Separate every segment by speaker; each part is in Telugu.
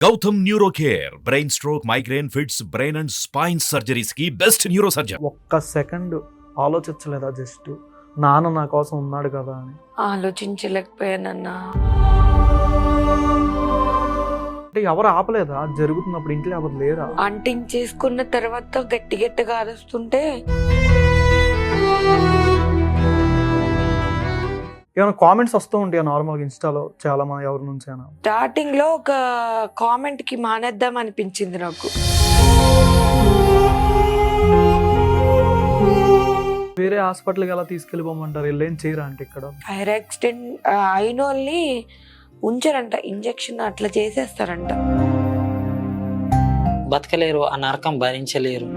Speaker 1: Gautam Neuro Care brain stroke migraine fits brain and spine surgeries కి బెస్ట్ న్యూరో సర్జన్.
Speaker 2: ఒక్క సెకండ్ ఆలోచించలేదా? జస్ట్ నాన్న నా కోసం ఉన్నాడు కదా అని
Speaker 3: ఆలోచించలేకపోయానన్నా.
Speaker 2: అంటే ఎవరు ఆపలేదా? జరుగుతున్నప్పుడు ఇంట్లో ఎవరు లేరా?
Speaker 3: అంటించేసుకున్న తర్వాత గట్టి గట్టిగా అరుస్తుంటే
Speaker 2: ఏమైనా కామెంట్స్ వస్తూ ఉంటాయా నార్మల్గా ఇన్స్టాలో చాలా మంది ఎవరి నుంచి అయినా?
Speaker 3: స్టార్టింగ్ లో ఒక కామెంట్ కి మానేద్దాం అనిపించింది నాకు.
Speaker 2: వేరే హాస్పిటల్కి ఎలా తీసుకెళ్ళిపోమంటారు? వెళ్ళేం చేయరా అంటే ఇక్కడ
Speaker 3: ఫైర్ యాక్సిడెంట్ అయిన వాళ్ళని ఉంచారంట, ఇంజెక్షన్ అట్లా చేసేస్తారంట.
Speaker 4: బతకలేరు, ఆ నరకం భరించలేరు.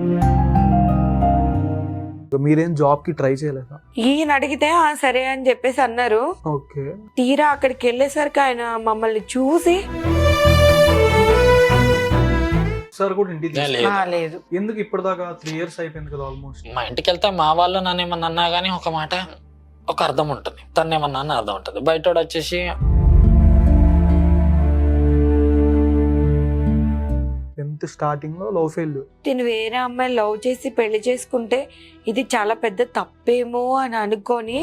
Speaker 2: మీరేం జాబ్ కి ట్రై చేయలేదా?
Speaker 3: ఈయన అడిగితే సరే అని చెప్పేసి అన్నారు.
Speaker 2: ఓకే.
Speaker 3: తీరా అక్కడికి వెళ్ళేసరికి ఆయన మమ్మల్ని చూసి
Speaker 2: సార్ కూడా ఇంటికి
Speaker 4: లేదు.
Speaker 3: లేదు
Speaker 2: ఎందుకు ఇప్పటిదాకా 3 years అయిపోయింది కదా ఆల్మోస్ట్.
Speaker 4: మా ఇంటికి వెళ్తే మా వాళ్ళు నన్ను ఏమన్నా అన్నా కానీ ఒక మాట ఒక అర్థం ఉంటుంది, తను ఏమన్నా అన్న అర్థం ఉంటుంది. బయట వచ్చేసి
Speaker 2: 10th స్టార్టింగ్ లో లవ్ ఫెయిల్.
Speaker 3: నేను వేరే అమ్మాయిని లవ్ చేసి పెళ్లి చేసుకుంటే ఇది చాలా పెద్ద తప్పేమో అని అనుకొని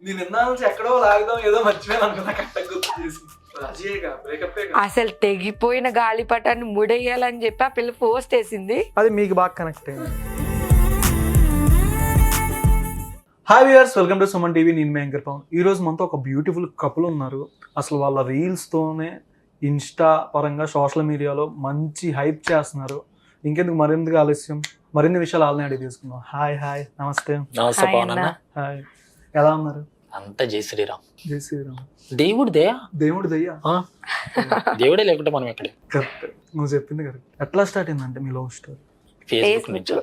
Speaker 2: నేను ఎక్కడో లాగదాం ఏదో మర్చిపోయాను
Speaker 3: అసలు తెగిపోయిన గాలిపటాన్ని ముడేయాలని చెప్పి ఆ పిల్ల పోస్ట్ వేసింది.
Speaker 2: అది మీకు బాగా కనెక్ట్ అయింది. Hi viewers, welcome to Suman TV. నేను మీ యాంకర్ పవన్. ఈ రోజు మనతో ఒక బ్యూటిఫుల్ కపుల్ ఉన్నారు. అసలు వాళ్ళ రీల్స్ తోనే ఇన్స్టా పరంగా సోషల్ మీడియాలో మంచి హైప్ చేస్తున్నారు. ఇంకెందుకు మరింతగా ఆలస్యం, మరిన్ని విషయాలు వాళ్ళని అడిగి తీసుకుందాం. హాయ్ నమస్తే.
Speaker 4: నమస్తే పవన్ అన్న.
Speaker 2: హాయ్, ఎలా ఉన్నారు?
Speaker 4: అంతా జై శ్రీరామ్.
Speaker 2: జై శ్రీరామ్.
Speaker 4: దేవుడి దయా,
Speaker 2: దేవుడి దయ్యా.
Speaker 4: దేవుడే లేకుంటే మనం ఎక్కడ.
Speaker 2: కరెక్ట్, నువ్వు చెప్పింది కరెక్ట్. ఎట్లా స్టార్ట్ అయిందంటే మీ లవ్ స్టోరీ?
Speaker 4: ఫేస్బుక్ నుంచి.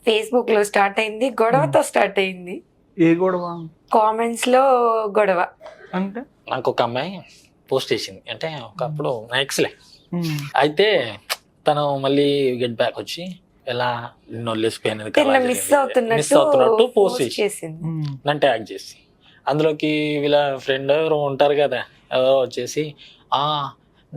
Speaker 3: ఫేస్బుక్ లో స్టార్ట్ అయింది, గొడవతో స్టార్ట్ అయింది.
Speaker 2: ఏ గొడవ?
Speaker 3: కామెంట్స్ లో గొడవ.
Speaker 2: అంటే
Speaker 4: నాకు ఒక అమ్మాయి పోస్ట్ చేసింది, అంటే ఒకప్పుడు నా ఎక్స్లే. అయితే తను మళ్ళీ గెట్ బ్యాక్ వచ్చి ఎలా
Speaker 3: మిస్ అవుతున్నట్టు
Speaker 4: పోస్ట్ చేసింది, నన్ను ట్యాగ్ చేసి. అందులోకి వీళ్ళ ఫ్రెండ్ ఎవరు ఉంటారు కదా, ఎవరో వచ్చేసి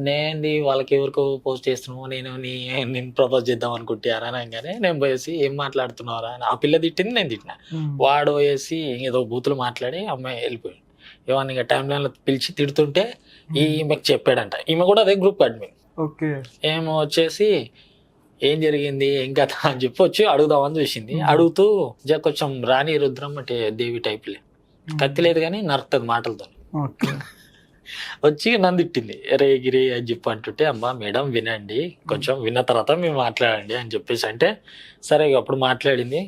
Speaker 4: నేంది వాళ్ళకి ఎవరికో పోస్ట్ చేస్తున్నావు, నేను ప్రపోజ్ చేద్దాం అనుకుంటారా అనగానే నేను పోయేసి ఏం మాట్లాడుతున్నారా అని ఆ పిల్ల తిట్టింది, నేను తిట్టిన. వాడు పోయేసి ఏదో బూతులు మాట్లాడి అమ్మాయి వెళ్ళిపోయాడు. ఏమన్నా ఇక టైం లైన్లో పిలిచి తిడుతుంటే ఈమెకు చెప్పాడంట. ఈమె కూడా అదే గ్రూప్ అడ్మిన్.
Speaker 2: ఓకే.
Speaker 4: ఏమో వచ్చేసి ఏం జరిగింది ఏం కథ అని చెప్పి వచ్చి అడుగుదామని చూసింది. అడుగుతూ కొంచెం రాణి రుద్రం అంటే దేవి టైప్లే, కత్తి లేదు కానీ నరుతుంది మాటలతో. వచ్చి నన్ను తిట్టింది, రే గిరి అని చెప్పి అంటుంటే, అమ్మా మేడం వినండి, కొంచెం విన్న తర్వాత మేము మాట్లాడండి అని చెప్పేసి అంటే సరే అప్పుడు మాట్లాడింది,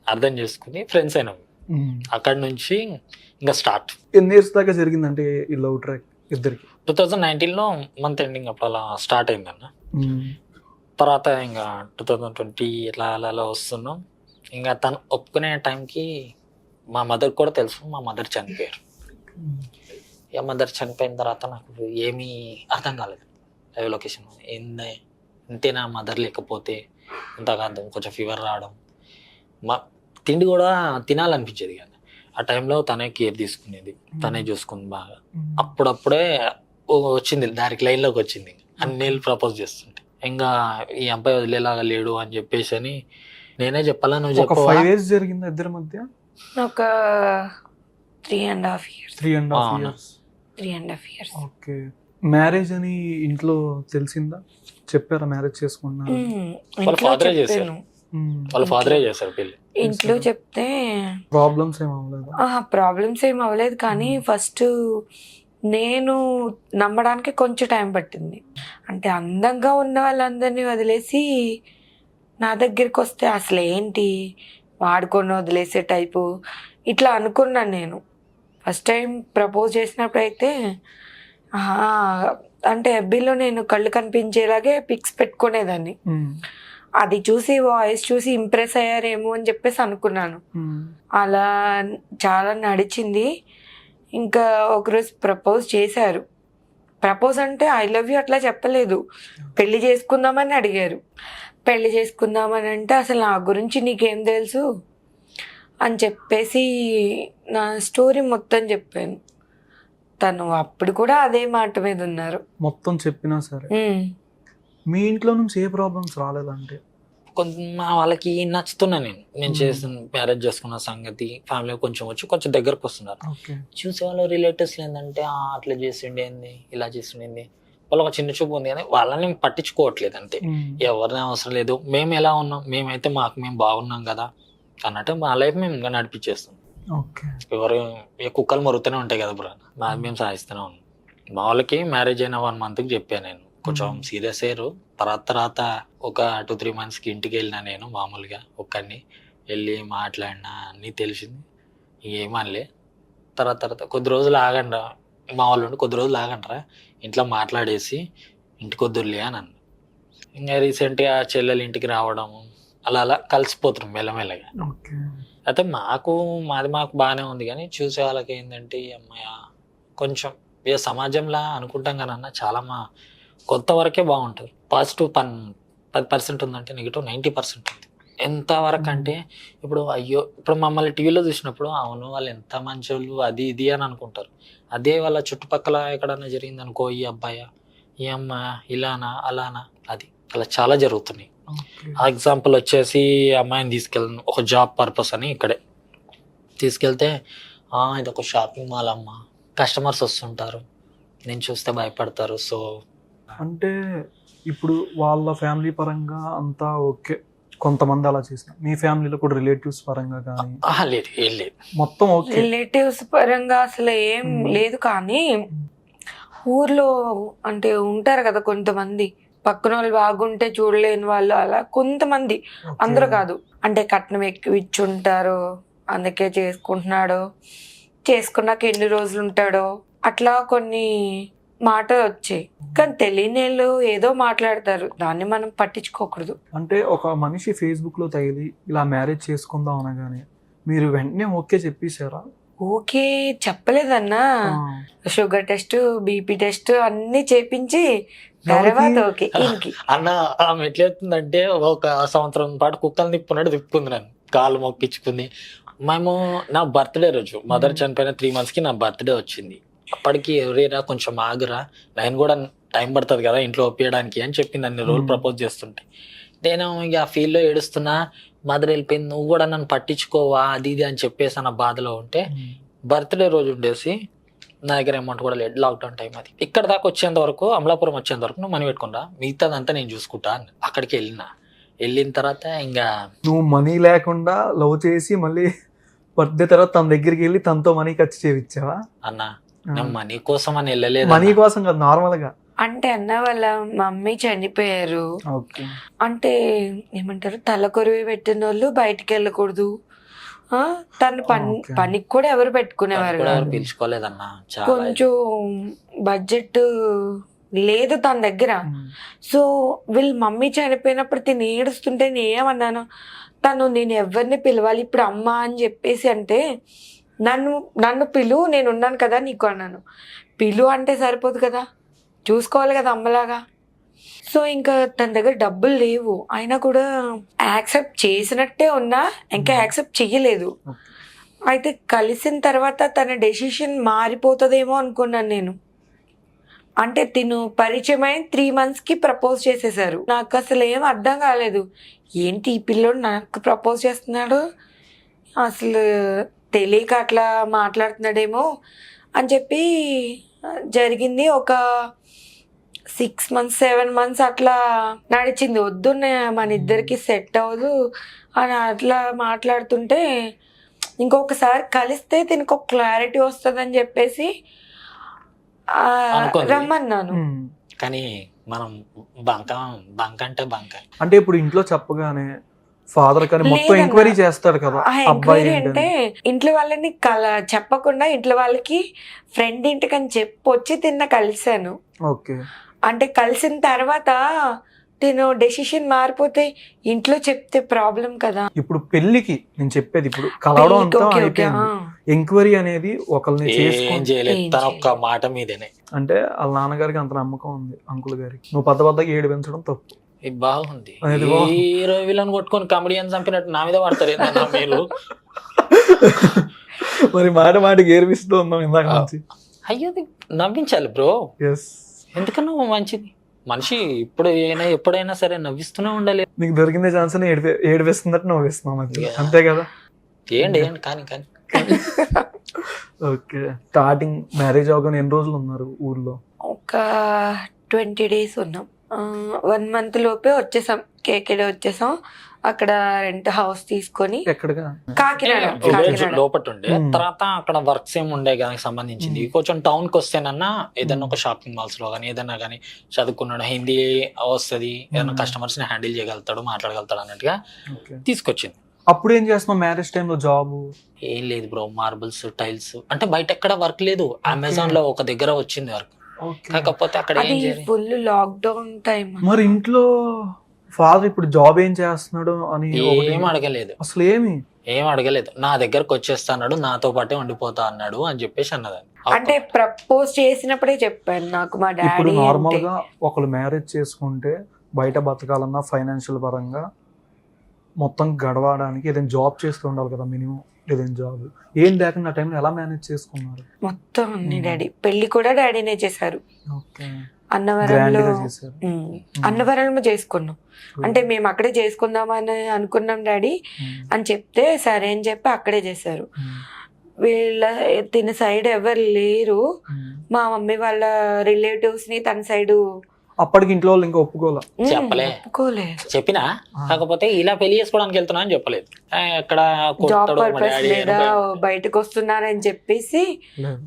Speaker 4: అర్థం చేసుకుని ఫ్రెండ్స్ అయినాం. అక్కడి నుంచి ఇంకా స్టార్ట్.
Speaker 2: ఎన్ని ఇయర్స్ దాకా జరిగిందంటే ఈ లవ్ ట్రాక్ ఇద్దరికి?
Speaker 4: 2019లో మంత్ ఎండింగ్ అప్పుడు అలా స్టార్ట్ అయిందన్న. తర్వాత ఇంకా 2020 ఇలా అలా వస్తున్నాం. ఇంకా తను ఒప్పుకునే టైంకి మా మదర్ కూడా తెలుసు, మా మదర్ చనిపోయారు. ఇక మదర్ చనిపోయిన తర్వాత నాకు ఏమీ అర్థం కాలేదు. లైవ్ లొకేషన్ ఇంతేనా మదర్ లేకపోతే ఇంతగా అర్థం, కొంచెం ఫీవర్ రావడం, మా తిండి కూడా తినాలనిపించేది కదా. ఆ టైంలో తనే కేర్ తీసుకునేది, తనే చూసుకుంది బాగా. అప్పుడప్పుడే వచ్చింది దానికి లైన్లోకి వచ్చింది, అన్నేళ్ళు ప్రపోజ్ చేస్తుంటే. ఇంకా ఈ అబ్బాయి వదిలేలాగా లేడు అని చెప్పేసి అని నేనే చెప్పాలా, నువ్వు చెప్పు.
Speaker 2: 5 years జరిగింది ఇద్దరి మధ్య?
Speaker 3: ఒక 3.5 years.
Speaker 2: 3.5 years. ఓకే. మ్యారేజ్ అని ఇంట్లో తెలిసిందా? చెప్పారా మ్యారేజ్ చేసుకున్నా?
Speaker 4: వాళ్ళ ఫాదరే చేశారు. వాళ్ళ ఫాదరే చేశారు పెళ్లి.
Speaker 3: ఇంట్లో చెప్తే
Speaker 2: ప్రాబ్లమ్స్ ఏం అవ్వలేదు?
Speaker 3: ప్రాబ్లమ్స్ ఏం అవ్వలేదు, కానీ ఫస్ట్ నేను నమ్మడానికి కొంచెం టైం పట్టింది. అంటే అందంగా ఉన్న వాళ్ళందరినీ వదిలేసి నా దగ్గరికి వస్తే అసలు ఏంటి వాడుకొని వదిలేసే టైపు ఇట్లా అనుకున్నాను నేను. ఫస్ట్ టైం ప్రపోజ్ చేసినప్పుడు అయితే అంటే ఎఫ్బీలో నేను కళ్ళు కనిపించేలాగే పిక్స్ పెట్టుకునేదాన్ని. అది చూసి వాయిస్ చూసి ఇంప్రెస్ అయ్యారేమో అని చెప్పేసి అనుకున్నాను. అలా చాలా నడిచింది. ఇంకా ఒకరోజు ప్రపోజ్ చేశారు. ప్రపోజ్ అంటే ఐ లవ్ యూ అట్లా చెప్పలేదు, పెళ్లి చేసుకుందామని అడిగారు. పెళ్లి చేసుకుందామని అంటే అసలు నా గురించి నీకేం తెలుసు అని చెప్పేసి నా స్టోరీ మొత్తం చెప్పాను. తను అప్పుడు కూడా అదే మాట మీద ఉన్నారు.
Speaker 2: మొత్తం చెప్పినా సరే
Speaker 3: ఉమ్.
Speaker 2: మీ ఇంట్లో నుంచి ఏ ప్రాబ్లమ్స్ రాలేదంటే?
Speaker 4: కొంత మా వాళ్ళకి నచ్చుతున్నా నేను చేసిన మ్యారేజ్ చేసుకున్న సంగతి ఫ్యామిలీ కొంచెం వచ్చి కొంచెం దగ్గరకు వస్తున్నారు.
Speaker 2: ఓకే.
Speaker 4: చూసే వాళ్ళు రిలేటివ్స్ ఏంటంటే అట్లా చేసిండేంది ఇలా చేసిండేంది వాళ్ళ ఒక చిన్న చూపు ఉంది కానీ వాళ్ళని పట్టించుకోవట్లేదు అంతే. ఎవరిని అవసరం లేదు, మేము ఎలా ఉన్నాం, మేమైతే మేము బాగున్నాం కదా అన్నట్టు మా లైఫ్ మేము ఇంకా నడిపించేస్తాం.
Speaker 2: ఓకే.
Speaker 4: ఎవరు కుక్కలు మరుగుతూనే ఉంటాయి కదా బ్రో, మేము సాధిస్తూనే ఉన్నాం. మా వాళ్ళకి మ్యారేజ్ అయిన 1 monthకి చెప్పాను నేను, కొంచెం సీరియస్ అయ్యారు. తర్వాత ఒక 2-3 monthsకి ఇంటికి వెళ్ళినా నేను మామూలుగా ఒక్కడిని వెళ్ళి మాట్లాడినా అన్నీ తెలిసింది. ఏమనలే. తర్వాత కొద్ది రోజులు ఆగండి, మా వాళ్ళు కొద్ది రోజులు ఆగండిరా ఇంట్లో మాట్లాడేసి ఇంటికి వద్దులే అని అన్న. ఇంకా రీసెంట్గా చెల్లెలు ఇంటికి రావడము అలా కలిసిపోతున్నాం మెల్లమెల్లగా. అయితే మాకు బాగానే ఉంది కానీ చూసే వాళ్ళకి ఏంటంటే అమ్మాయి కొంచెం ఏ సమాజంలా అనుకుంటాం కానీ అన్న చాలా కొంత వరకే బాగుంటుంది. పాజిటివ్ 10% ఉందంటే నెగిటివ్ 90% ఉంది. ఎంతవరకు అంటే ఇప్పుడు మమ్మల్ని టీవీలో చూసినప్పుడు అవును వాళ్ళు ఎంత మంచోళ్ళు అది ఇది అని అనుకుంటారు. అదే వాళ్ళ చుట్టుపక్కల ఎక్కడన్నా జరిగింది అనుకో, ఈ అబ్బాయి ఈ అమ్మ ఇలానా అలానా అది అలా చాలా జరుగుతున్నాయి. ఎగ్జాంపుల్ వచ్చేసి అమ్మాయిని తీసుకెళ్ళను ఒక జాబ్ పర్పస్ అని ఇక్కడే తీసుకెళ్తే ఇది ఒక షాపింగ్ మాల్ అమ్మ, కస్టమర్స్ వస్తుంటారు, నేను చూస్తే భయపడతారు. సో
Speaker 2: అంటే ఇప్పుడు వాళ్ళ ఫ్యామిలీ పరంగా అంతా ఓకే, కొంతమంది అలా చేసిన మీ ఫ్యామిలీలో కూడా రిలేటివ్స్ పరంగా కానీ
Speaker 4: లేదు ఏం లేదు,
Speaker 2: మొత్తం ఓకే.
Speaker 3: రిలేటివ్స్ పరంగా అసలు ఏం లేదు, కానీ ఊర్లో అంటే ఉంటారు కదా కొంతమంది, పక్కన వాళ్ళు బాగుంటే చూడలేని వాళ్ళు, అలా కొంతమంది, అందరూ కాదు. అంటే కట్నం ఎక్కువ ఇచ్చుంటారు అందుకే చేసుకుంటున్నాడు, చేసుకున్నాక ఎన్ని రోజులు ఉంటాడో అట్లా కొన్ని మాటలు వచ్చాయి. కానీ తెలియని వాళ్ళు ఏదో మాట్లాడతారు, దాన్ని మనం పట్టించుకోకూడదు.
Speaker 2: అంటే ఒక మనిషి ఫేస్బుక్ లో తగిలి ఇలా మ్యారేజ్ చేసుకుందాం అనగానే మీరు వెంటనే ఓకే చెప్పేశారా?
Speaker 3: ఓకే చెప్పలేదన్నా, షుగర్ టెస్ట్ బీపీ టెస్ట్ అన్ని చేపించి తర్వాత ఓకే. ఇంకి
Speaker 4: అన్న ఆమె ఎట్లవుతుందంటే 1 సంవత్సరం పాటు కుక్కలు తిప్పుకున్నాడు నన్ను, కాళ్ళు మొక్కించుకుంది. మేము నా బర్త్డే రోజు మదర్ చనిపోయిన 3 monthsకి నా బర్త్డే వచ్చింది. అప్పటికి ఎవరేరా కొంచెం ఆగురా, నేను కూడా టైం పడుతుంది కదా ఇంట్లో ఒప్పించడానికి అని చెప్పింది. అన్ని రోజులు ప్రపోజ్ చేస్తుంటే నేను ఇక ఆ ఫీల్డ్లో ఏడుస్తున్నా, మదర్ వెళ్ళిపోయింది, నువ్వు కూడా నన్ను పట్టించుకోవా అది ఇది అని చెప్పేసి నా బాధలో ఉంటే బర్త్డే రోజు ఉండేసి నా దగ్గర అమౌంట్ కూడా లేదు, లాక్డౌన్ టైం అది. ఇక్కడ దాకా వచ్చేంత వరకు అమలాపురం వచ్చేంత వరకు నువ్వు మనీ పెట్టుకున్నా, మిగతాదంతా నేను చూసుకుంటా. అక్కడికి వెళ్ళిన తర్వాత ఇంకా
Speaker 2: నువ్వు మనీ లేకుండా లవ్ చేసి మళ్ళీ బర్త్డే తర్వాత తన దగ్గరికి వెళ్ళి తనతో మనీ ఖర్చు చేయించావా?
Speaker 4: అన్న నేను మనీ కోసం అని వెళ్ళలేదు,
Speaker 2: మనీ కోసం కాదు, నార్మల్ గా.
Speaker 3: అంటే అన్న వాళ్ళ మమ్మీ చనిపోయారు, అంటే ఏమంటారు తలకొరివి పెట్టిన వాళ్ళు బయటికి వెళ్ళకూడదు, తను పనికి కూడా ఎవరు పెట్టుకునేవారు
Speaker 4: పిలుచుకోలేదన్నా,
Speaker 3: కొంచెం బడ్జెట్ లేదు తన దగ్గర. సో వీళ్ళ మమ్మీ చనిపోయినప్పుడు తిని ఏడుస్తుంటే నేను ఏమన్నాను, నేను ఎవరిని పిలవాలి ఇప్పుడు అమ్మ అని చెప్పేసి అంటే నన్ను పిలువు, నేను ఉన్నాను కదా నీకు అన్నాను. పిలువు అంటే సరిపోదు కదా, చూసుకోవాలి కదా అమ్మలాగా. సో ఇంకా తన దగ్గర డబ్బులు లేవు, అయినా కూడా యాక్సెప్ట్ చేసినట్టే ఉన్నా ఇంకా యాక్సెప్ట్ చెయ్యలేదు. అయితే కలిసిన తర్వాత తన డెసిషన్ మారిపోతుందేమో అనుకున్నాను నేను. అంటే తిను పరిచయం అయిన 3 monthsకి ప్రపోజ్ చేసేసారు. నాకు అసలు ఏం అర్థం కాలేదు, ఏంటి ఈ పిల్లోడు నాకు ప్రపోజ్ చేస్తున్నాడు, అసలు తెలియక అట్లా మాట్లాడుతున్నాడేమో అని చెప్పి జరిగింది. ఒక 6 months 7 months అట్లా నడిచింది. వద్దు మన ఇద్దరికి సెట్ అవ్వదు అని అట్లా మాట్లాడుతుంటే ఇంకొకసారి కలిస్తే దీనికి ఒక క్లారిటీ వస్తుంది అని చెప్పేసి రమ్మన్నాను.
Speaker 4: కానీ మనం
Speaker 2: అంటే ఇప్పుడు ఇంట్లో చెప్పగానే ఫాదర్ కానీ మొత్తం ఎంక్వైరీ చేస్తాడు కదా,
Speaker 3: ఎంక్వైరీ అంటే ఇంట్లో వాళ్ళని చెప్పకుండా ఇంట్లో వాళ్ళకి ఫ్రెండ్ ఇంటికని చెప్పొచ్చి కలిసాను.
Speaker 2: ఓకే.
Speaker 3: అంటే కలిసిన తర్వాత నేను డెసిషన్ మారిపోతే ఇంట్లో చెప్తే ప్రాబ్లం కదా.
Speaker 2: ఇప్పుడు పెళ్లికి నేను చెప్పేది, ఇప్పుడు కలవడం అంతా అయిపోయింది, ఎంక్వైరీ అనేది ఒకరిని
Speaker 4: ఒక్క మాట మీదనే.
Speaker 2: అంటే వాళ్ళ నాన్నగారికి అంత నమ్మకం ఉంది, అంకుల్ గారికి. నువ్వు పెద్దగా 7 పెంచడం తప్పు.
Speaker 4: బాగుంది, హీరో విలన్ కొట్టుకొని కమెడియన్ చంపినట్టు నా మీద పడతారు ఏంటన్నా మీరు.
Speaker 2: మరి మాట గేర్పిస్తూ ఉన్నాం ఇందాక నుంచి.
Speaker 4: అయ్యో నవ్వించాలి బ్రో,
Speaker 2: ఎస్.
Speaker 4: ఎందుకన్నా మంచిది. మనిషి ఎప్పుడైనా సరే నవ్విస్తూనే ఉండాలి.
Speaker 2: నీకు దొరికిందే ఛాన్స్ అని ఏడివేస్తున్నట్టు నవ్విస్తున్నాం మధ్య, అంతే కదా?
Speaker 4: ఏంటి కానీ
Speaker 2: ఓకే. స్టార్టింగ్ మ్యారేజ్ అవగానే ఎన్ని రోజులు ఉన్నారు ఊర్లో?
Speaker 3: ఒక 20 days ఉన్నాం. 1 month లోపే వచ్చేసాం, కేకేడే వచ్చేసాం. అక్కడ రెంట్ హౌస్ తీసుకొని
Speaker 2: ఎక్కడగా?
Speaker 3: కాకినాడ
Speaker 4: లోపల ఉండే. తర్వాత అక్కడ వర్క్స్ ఏమి ఉండే దానికి సంబంధించింది. కొంచెం టౌన్ కి వస్తేనన్నా ఏదైనా ఒక షాపింగ్ మాల్స్ లో కానీ ఏదైనా కానీ చదువుకున్నాడు, హిందీ వస్తుంది, ఏదైనా కస్టమర్స్ ని హ్యాండిల్ చేయగలుగుతాడు, మాట్లాడగలుగుతాడు అన్నట్టుగా తీసుకొచ్చింది.
Speaker 2: అప్పుడు ఏం చేస్తున్నావు మ్యారేజ్ టైంలో జాబ్?
Speaker 4: ఏం లేదు బ్రో, మార్బుల్స్, టైల్స్, అంటే బయట ఎక్కడ వర్క్ లేదు. అమెజాన్ లో ఒక దగ్గర వచ్చింది వర్క్, కాకపోతే అక్కడ
Speaker 3: ఫుల్ లాక్డౌన్ టైం.
Speaker 2: మరి ఇంట్లో ఫాదర్ ఇప్పుడు జాబ్ ఏం చేస్తున్నాడు అని
Speaker 4: ఏం అడగలేదు,
Speaker 2: అసలు ఏం
Speaker 4: అడగలేదు. నా దగ్గరకు వచ్చేస్తాడు, నాతో పాటే ఉండిపోతా అన్నాడు అని చెప్పేసి అన్నదాన్ని.
Speaker 3: అంటే ప్రపోజ్ చేసినప్పుడే చెప్పాను నాకు మా
Speaker 2: ఇప్పుడు
Speaker 3: డాడీ.
Speaker 2: నార్మల్ గా ఒకళ్ళు మ్యారేజ్ చేసుకుంటే బయట బతకాలన్నా ఫైనాన్షియల్ పరంగా మొత్తం గడవడానికి ఏదైనా జాబ్ చేస్తూ ఉండాలి కదా, మినిమం ఏదైనా జాబ్. ఏం లేకుండా ఆ టైంలో ఎలా మేనేజ్ చేసుకున్నారు?
Speaker 3: మొత్తం అన్ని డాడీ. పెళ్లి కూడా డాడీనే చేశారు.
Speaker 2: ఓకే.
Speaker 3: అన్నవరంలో అన్నవరంలో చేసుకున్నాం. అంటే మేము అక్కడే చేసుకుందామని అనుకున్నాం డాడీ అని చెప్తే సరే అని చెప్పి అక్కడే చేశారు. తిన సైడ్ ఎవరు లేరు, మా మమ్మీ వాళ్ళ రిలేటివ్స్ ని తన సైడు.
Speaker 2: అప్పటికి ఇంట్లో వాళ్ళు ఇంకా
Speaker 3: ఒప్పుకోలేదు.
Speaker 4: చెప్పినా, కాకపోతే ఇలా పెళ్లి చేసుకోవడానికి వెళ్తున్నా అని చెప్పలేదు. ఎక్కడ
Speaker 3: జాబ్ పర్పస్ మీద బయటకు వస్తున్నారని చెప్పేసి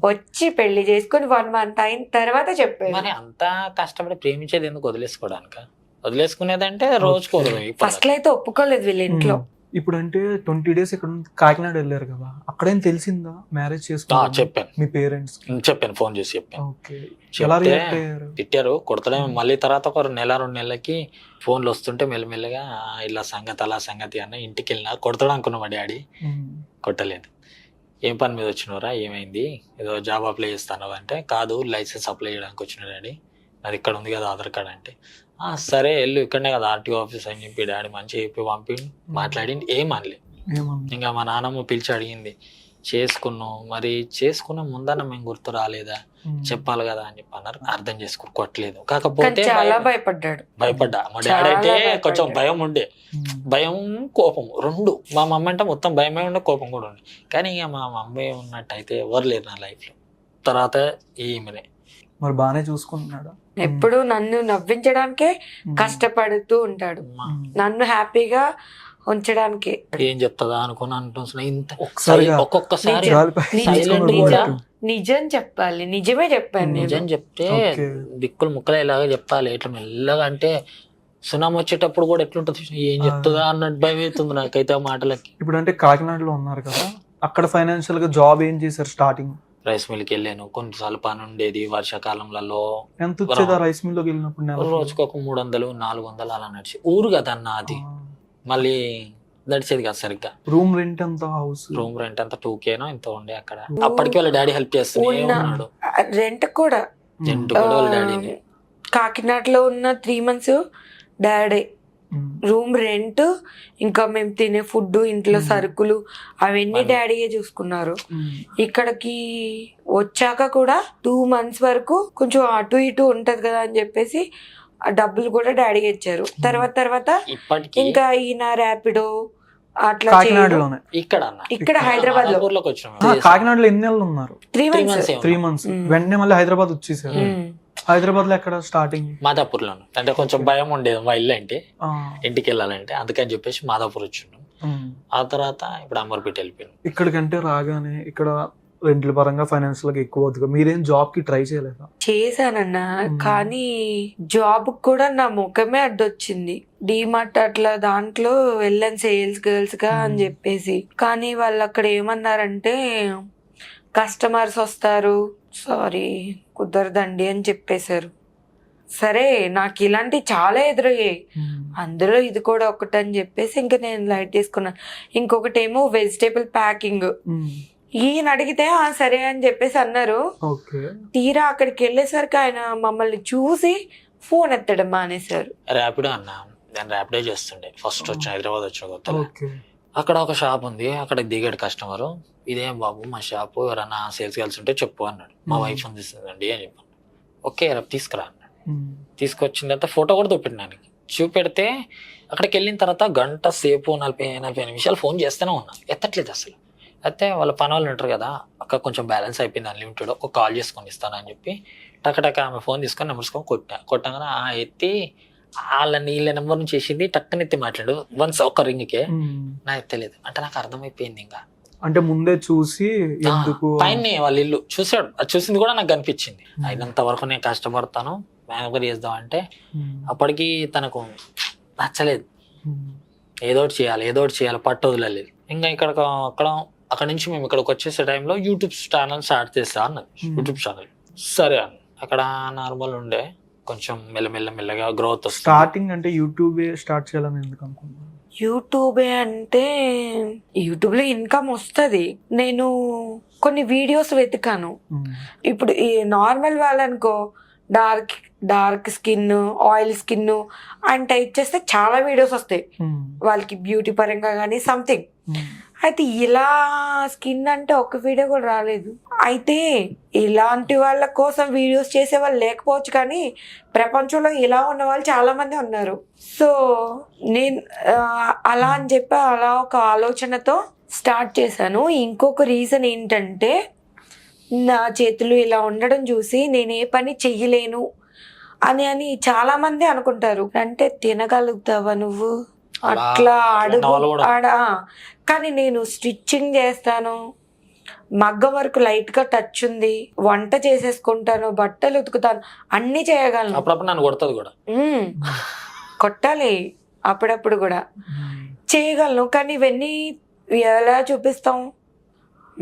Speaker 3: వచ్చి పెళ్లి చేసుకుని 1 month అయిన తర్వాత చెప్పారు.
Speaker 4: మరి అంత కష్టపడి ప్రేమించేది ఎందుకు వదిలేసుకునేదంటే రోజుకోరు.
Speaker 3: ఫస్ట్ లో అయితే ఒప్పుకోలేదు వీళ్ళ ఇంట్లో.
Speaker 2: ఇప్పుడు అంటే 20 days ఇక్కడ కాకినాడ వెళ్ళారు కదా, అక్కడేం తెలిసిందా మ్యారేజ్ చేసుకున్నా?
Speaker 4: చెప్పాను
Speaker 2: మీ పేరెంట్స్
Speaker 4: చెప్పాను, ఫోన్ చేసి చెప్పాను. తిట్టారు, కొడతాడే. మళ్ళీ తర్వాత ఒక 1-2 నెలలకి ఫోన్లు వస్తుంటే మెల్లమెల్లగా ఇలా సంగతి అలా సంగతి అన్న ఇంటికి వెళ్ళినా కొడతాడు అనుకున్నా మా డాడీ. కొట్టలేదు. ఏం పని మీద వచ్చినవరా, ఏమైంది, ఏదో జాబ్ అప్లై చేస్తాను అంటే, కాదు లైసెన్స్ అప్లై చేయడానికి వచ్చిన డాడీ, అది ఇక్కడ ఉంది కదా ఆధార్ కార్డ్ అంటే, సరే వెళ్ళు ఇక్కడనే కదా ఆర్టీఓ ఆఫీస్ అని చెప్పి డాడీ మంచిగా చెప్పి పంపిండి మాట్లాడింది. ఏం అనలే. ఇంకా మా నాన్నమ్మ పిలిచి అడిగింది, చేసుకున్నాం మరి చేసుకున్న ముందన్న మేము గుర్తు రాలేదా, చెప్పాలి కదా అని చెప్పి అన్నారు. అర్థం చేసుకుని కొట్టలేదు. కాకపోతే భయపడ్డా. మా డాడీ అయితే కొంచెం భయం ఉండే, భయం కోపం రెండు. మా మమ్మీ అంటే మొత్తం భయమే ఉండే, కోపం కూడా ఉండే. కానీ ఇక మా మమ్మీ ఉన్నట్టయితే ఎవరు లేరు నా లైఫ్ లో. తర్వాత ఈమెనే.
Speaker 2: మరి బాగానే చూసుకుంటున్నాడు.
Speaker 3: ఎప్పుడు నన్ను నవ్వించడానికే కష్టపడుతూ ఉంటాడు, నన్ను హ్యాపీగా ఉంచడానికి.
Speaker 4: ఏం చెప్తుందా అనుకుని అంటున్నా. ఇంత
Speaker 2: ఒక్కొక్కసారి
Speaker 3: నిజం చెప్పాలి, నిజమే చెప్పాను.
Speaker 4: నిజం చెప్తే దిక్కులు ముక్కలేలాగా చెప్పాలి. ఇట్లా మెల్లగా అంటే సునామీ వచ్చేటప్పుడు కూడా ఎట్లుంటుంది, ఏం చెప్తుందా అన్నట్టు భయం అవుతుంది నాకైతే ఆ మాటలకి.
Speaker 2: ఇప్పుడు అంటే కాకినాడలో ఉన్నారు కదా, అక్కడ ఫైనాన్షియల్ గా జాబ్ ఏం చేశారు? స్టార్టింగ్
Speaker 4: రైస్ మిల్ కి వెళ్ళాను, కొన్నిసార్లు పని ఉండేది వర్షాకాలంలో.
Speaker 2: ఎంత వచ్చేదా రైస్ మిల్ లోకి వెళ్ళినప్పుడు?
Speaker 4: రోజుకు ఒక 300-400 అలా నడిచి. ఊరు కదా అన్న అది, మళ్ళీ నడిచేది కదా సరిగ్గా.
Speaker 2: రూమ్ రెంట్ ఎంత? హౌస్
Speaker 4: రూమ్ రెంట్ అంతా 2K ఎంత ఉండే అక్కడ. అప్పటికి వాళ్ళ డాడీ హెల్ప్ చేస్తూనే ఉన్నాడు.
Speaker 3: రెంట్ కూడా
Speaker 4: వాళ్ళ డాడీని.
Speaker 3: కాకినాడలో ఉన్న 3 months డాడీ రూమ్ రెంట్, ఇంకా మేము తినే ఫుడ్, ఇంట్లో సరుకులు అవన్నీ డాడీయే చూసుకున్నారు. ఇక్కడికి వచ్చాక కూడా 2 months వరకు కొంచెం అటు ఇటు ఉంటది కదా అని చెప్పేసి ఆ డబ్బులు కూడా డాడీ ఇచ్చారు. తర్వాత ఇంకా ఈయన ర్యాపిడో అట్లా ఇక్కడ హైదరాబాద్ లో.
Speaker 2: కాకినాడలో ఎన్ని నెలలు ఉన్నారు? 3 months. వెంటనే మళ్ళీ హైదరాబాద్ వచ్చేసారు. హైదరాబాద్ లో ఎక్కడ స్టార్టింగ్?
Speaker 4: మాదాపూర్ లోను. అంటే కొంచెం భయం ఉండేది మా ఇల్లు అంటే, ఇంటికి వెళ్ళాలంటే, అందుకని చెప్పేసి మాదాపూర్ వచ్చిన్నాం. ఆ తర్వాత ఇప్పుడు అమర్పేట వెళ్ళిపోయాను.
Speaker 2: ఇక్కడికంటే రాగానే ఇక్కడ రెంట్ల పరంగా ఫైనాన్షియల్ గా ఎక్కువ అవుతుంది. మీరేం జాబ్ కి ట్రై చేయలేదా?
Speaker 3: చేశానన్నా, కానీ జాబ్ కూడా నా ముఖమే అడ్డొచ్చింది. డీమార్ట్ అట్లా దాంట్లో వెళ్ళాను సేల్స్ గర్ల్స్ గా అని చెప్పేసి. కానీ వాళ్ళు అక్కడ ఏమన్నారంటే కస్టమర్స్ వస్తారు, సారీ కుదరదండి అని చెప్పేశారు. సరే నాకు ఇలాంటి చాలా ఎదురయ్యాయి, అందులో ఇది కూడా ఒకటని చెప్పేసి ఇంకా నేను లైట్ తీసుకున్నాను. ఇంకొకటేమో వెజిటేబుల్ ప్యాకింగ్. ఈయన అడిగితే సరే అని చెప్పేసి అన్నారు. తీరా అక్కడికి వెళ్ళేసరికి ఆయన మమ్మల్ని చూసి ఫోన్ ఎత్తడం మానేశారు.
Speaker 4: ర్యాపిడో అన్నా, నేను ర్యాపిడో చేస్తుండే ఫస్ట్ వచ్చి హైదరాబాద్ వచ్చిన కొత్తలో. అక్కడ ఒక షాప్ ఉంది, అక్కడ దిగాడు కస్టమర్. ఇదేం బాబు మా షాపు ఎవరైనా సేల్స్ కలిసి ఉంటే చెప్పు అన్నాడు. మా వైఫ్ ఫోన్ తీస్తుందండి అని చెప్పాను. ఓకే రేపు తీసుకురా అన్నాడు. తీసుకొచ్చిన తర్వాత ఫోటో కూడా చూపెట్టినానికి చూపెడితే అక్కడికి వెళ్ళిన తర్వాత గంట సేపు 40 నిమిషాలు ఫోన్ చేస్తూనే ఉన్నా, ఎత్తట్లేదు అసలు. అయితే వాళ్ళ పని వాళ్ళు ఉంటారు కదా, అక్క కొంచెం బ్యాలెన్స్ అయిపోయింది అన్లిమిటెడ్, ఒక కాల్ చేసుకొని ఇస్తానని చెప్పి టక ఆమె ఫోన్ తీసుకొని నెంబర్స్కొని కొట్టగానే ఎత్తి వీళ్ళ నెంబర్ నుంచి చేసింది టక్కన ఎత్తి మాట్లాడు వన్స్ ఒక రింగ్కే. నాకు ఎత్తలేదు అంటే నాకు అర్థమైపోయింది. ఇంకా
Speaker 2: అంటే ముందే చూసి ఎందుకు
Speaker 4: పైన వాళ్ళ ఇల్లు చూసాడు, అది చూసింది కూడా నాకు కనిపించింది. అయినంత వరకు నేను కష్టపడతాను మేనేజర్ చేద్దాం అంటే అప్పటికి తనకు నచ్చలేదు. ఏదో ఒకటి చేయాలి పట్టు వదలలేదు. ఇంకా అక్కడ నుంచి మేము ఇక్కడికి వచ్చేసే టైంలో యూట్యూబ్ ఛానల్ స్టార్ట్ చేస్తా అన్నది. యూట్యూబ్ ఛానల్ సరే అన్న. అక్కడ నార్మల్ ఉండే కొంచెం మెల్లగా గ్రోత్ వస్తుంది.
Speaker 2: స్టార్టింగ్ అంటే యూట్యూబే స్టార్ట్ చేయాలని ఎందుకు అనుకున్నాను?
Speaker 3: యూట్యూబే అంటే యూట్యూబ్లో ఇన్కమ్ వస్తుంది. నేను కొన్ని వీడియోస్ వెతికాను. ఇప్పుడు ఈ నార్మల్ వాళ్ళనుకో డార్క్ స్కిన్, ఆయిల్ స్కిన్ అని టైప్ చేస్తే చాలా వీడియోస్ వస్తాయి వాళ్ళకి బ్యూటీ పరంగా కానీ సంథింగ్. అయితే ఇలా స్కిన్ అంటే ఒక వీడియో కూడా రాలేదు. అయితే ఇలాంటి వాళ్ళ కోసం వీడియోస్ చేసే వాళ్ళు లేకపోవచ్చు, కానీ ప్రపంచంలో ఇలా ఉన్న వాళ్ళు చాలా మంది ఉన్నారు. సో నేను అలా అని చెప్పి అలా ఒక ఆలోచనతో స్టార్ట్ చేశాను. ఇంకొక రీజన్ ఏంటంటే నా చేతులు ఇలా ఉండడం చూసి నేను ఏ పని చెయ్యలేను అని చాలా మంది అనుకుంటారు. అంటే తినగలుగుతావా నువ్వు అట్లా ఆడా, కానీ నేను స్టిచ్చింగ్ చేస్తాను, మగ్గం వరకు లైట్ గా టచ్ ఉంది, వంట చేసేసుకుంటాను, బట్టలు ఉతుకుతాను, అన్ని చేయగలను.
Speaker 4: అప్పుడప్పుడు నన్ను కొడుతుంది కూడా,
Speaker 3: కొట్టాలి అప్పుడప్పుడు కూడా చేయగలను. కానీ ఇవన్నీ ఎలా చూపిస్తాం?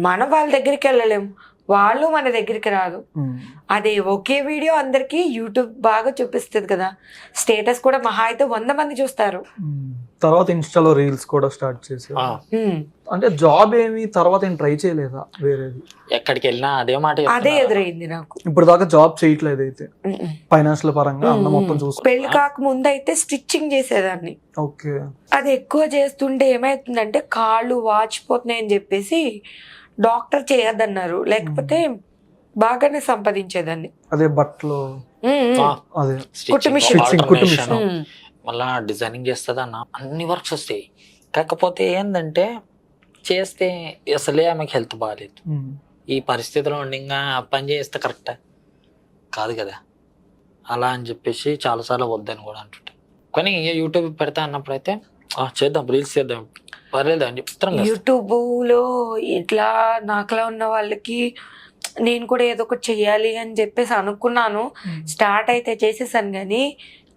Speaker 3: మనం వాళ్ళ దగ్గరికి వెళ్ళలేము, వాళ్ళు మన దగ్గరికి రాదు. అదే ఒకే వీడియో అందరికి యూట్యూబ్ బాగా చూపిస్తుంది కదా, స్టేటస్ కూడా మహా అయితే 100 మంది చూస్తారు.
Speaker 2: తర్వాత ఇన్స్టాలో రీల్స్ కూడా స్టార్ట్ చేసి అంటే జాబ్ ఏమి తర్వాత ఏం ట్రై చేయలేదా? వేరేది
Speaker 4: ఎక్కడికి వెళ్ళినా అదే
Speaker 3: ఎదురైంది నాకు.
Speaker 2: ఇప్పుడు దాకా జాబ్ చేయట్లేదు అయితే ఫైనాన్షియల్ పరంగా అన్న మొత్తం చూసి?
Speaker 3: పెళ్లి కాక ముందు అయితే స్టిచ్చింగ్ చేసేదాన్ని.
Speaker 2: ఓకే.
Speaker 3: అది ఎక్కువ చేస్తుంటే ఏమైతుందంటే కాళ్ళు వాచిపోతున్నాయి అని చెప్పేసి డాక్టర్ చేయొద్దన్నారు, లేకపోతే బాగానే సంపాదించేదాన్ని.
Speaker 2: అదే బట్టలు అదే
Speaker 3: కుట్టు మిషన్
Speaker 4: మళ్ళా డిజైనింగ్ చేస్తుంది అన్న, అన్ని వర్క్స్ వస్తాయి. కాకపోతే ఏంటంటే చేస్తే అసలే ఆమెకి హెల్త్ బాగాలేదు. ఈ పరిస్థితిలో ఉండి ఇంకా పని చేస్తే కరెక్టా కాదు కదా, అలా అని చెప్పేసి చాలాసార్లు వద్దని కూడా అంటుంటాయి. కానీ యూట్యూబ్ పెడతా అన్నప్పుడు అయితే చేద్దాం, రీల్స్ చేద్దాం, పర్లేదు అని చెప్తాను.
Speaker 3: యూట్యూబ్లో ఇట్లా నాకులా ఉన్న వాళ్ళకి నేను కూడా ఏదో ఒకటి చెయ్యాలి అని చెప్పేసి అనుకున్నాను. స్టార్ట్ అయితే చేసేసాను, కానీ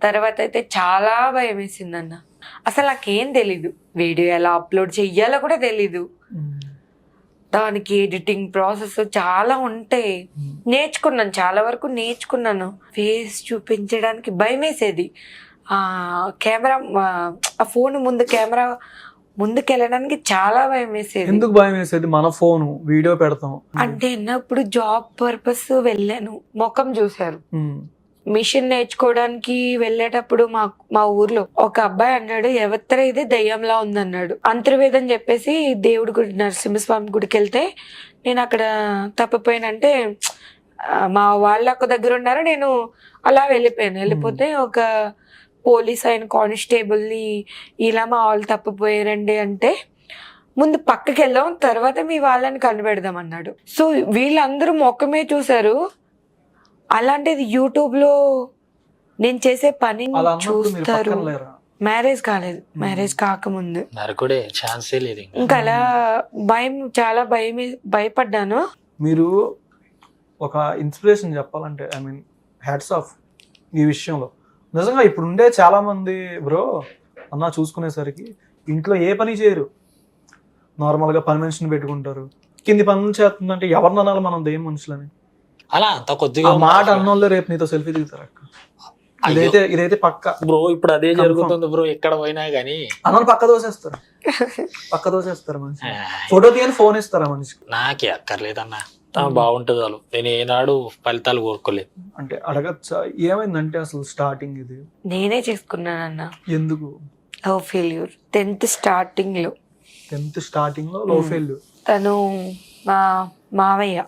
Speaker 3: తర్వాత అయితే చాలా భయం వేసిందన్న. అసలు నాకేం తెలీదు, వీడియో ఎలా అప్లోడ్ చెయ్యాలో కూడా తెలీదు. దానికి ఎడిటింగ్ ప్రాసెస్ చాలా ఉంటాయి. నేర్చుకున్నాను, చాలా వరకు నేర్చుకున్నాను. ఫేస్ చూపించడానికి భయం వేసేది. కెమెరా ఆ ఫోన్ ముందు కెమెరా ముందుకెళ్ళడానికి చాలా భయం వేసేది.
Speaker 2: ఎందుకు భయం వేసేది? మన ఫోన్ వీడియో పెడతాం
Speaker 3: అంటే ఇప్పుడు జాబ్ పర్పస్ వెళ్ళాను, ముఖం చూశారు. మిషన్ నేర్చుకోవడానికి వెళ్ళేటప్పుడు మా ఊర్లో ఒక అబ్బాయి అన్నాడు, ఎవత్తర ఇది దయ్యంలా ఉందన్నాడు. అంతర్వేదం చెప్పేసి దేవుడి గుడి, నరసింహస్వామి గుడికి వెళ్తే నేను అక్కడ తప్పిపోయానంటే మా వాళ్ళ ఒక దగ్గర ఉన్నారు, నేను అలా వెళ్ళిపోతే ఒక పోలీస్ ఆయన కానిస్టేబుల్ని ఇలా మా వాళ్ళు తప్పిపోయారండి అంటే ముందు పక్కకి వెళ్దాం, తర్వాత మీ వాళ్ళని కనిపెడదాం అన్నాడు. సో వీళ్ళందరూ మొక్కమే చూసారు. అలాంటిది యూట్యూబ్ లో నేను చేసే పని చూస్తారు. మ్యారేజ్ కాలేదు, మ్యారేజ్ కాకముందు ఇంకా అలా చాలా భయపడ్డాను.
Speaker 2: మీరు ఒక ఇన్స్పిరేషన్ చెప్పాలంటే, ఐ మీన్ హ్యాట్స్ ఆఫ్ ఈ విషయంలో. నిజంగా ఇప్పుడు ఉండే చాలా మంది బ్రో అన్న చూసుకునేసరికి ఇంట్లో ఏ పని చేయరు, నార్మల్గా పని మనిషిని పెట్టుకుంటారు. కింది పనులు చేస్తుందంటే ఎవరిని అనాలి మనం దయ్యం మనుషులని?
Speaker 4: అలా అంత కొద్దిగా
Speaker 2: మాట అన్నోళ్ళే రేపు నీతో సెల్ఫీ దిగుతారు అక్క. ఇదైతే పక్క
Speaker 4: బ్రో, ఇప్పుడు అదే జరుగుతుంది బ్రో. ఎక్కడ పోయినా కానీ
Speaker 2: అన్నలు పక్క దోసేస్తారు మనిషి. ఫోటో తీయని ఫోన్ ఇస్తారా మనిషికి?
Speaker 4: నాకే అక్కర్లేదన్నా, బాగుంటుంది వాళ్ళు. నేను ఏనాడు ఫలితాలు కోరుకోలేదు.
Speaker 2: అంటే అడగచ్చా ఏమైందంటే అసలు స్టార్టింగ్ ఇది
Speaker 3: నేనే చేసుకున్నానన్న.
Speaker 2: ఎందుకు?
Speaker 3: లో ఫెయిల్యూర్ 10th స్టార్టింగ్ లో
Speaker 2: లో లో ఫెయిల్యూర్.
Speaker 3: తను మా మావయ్య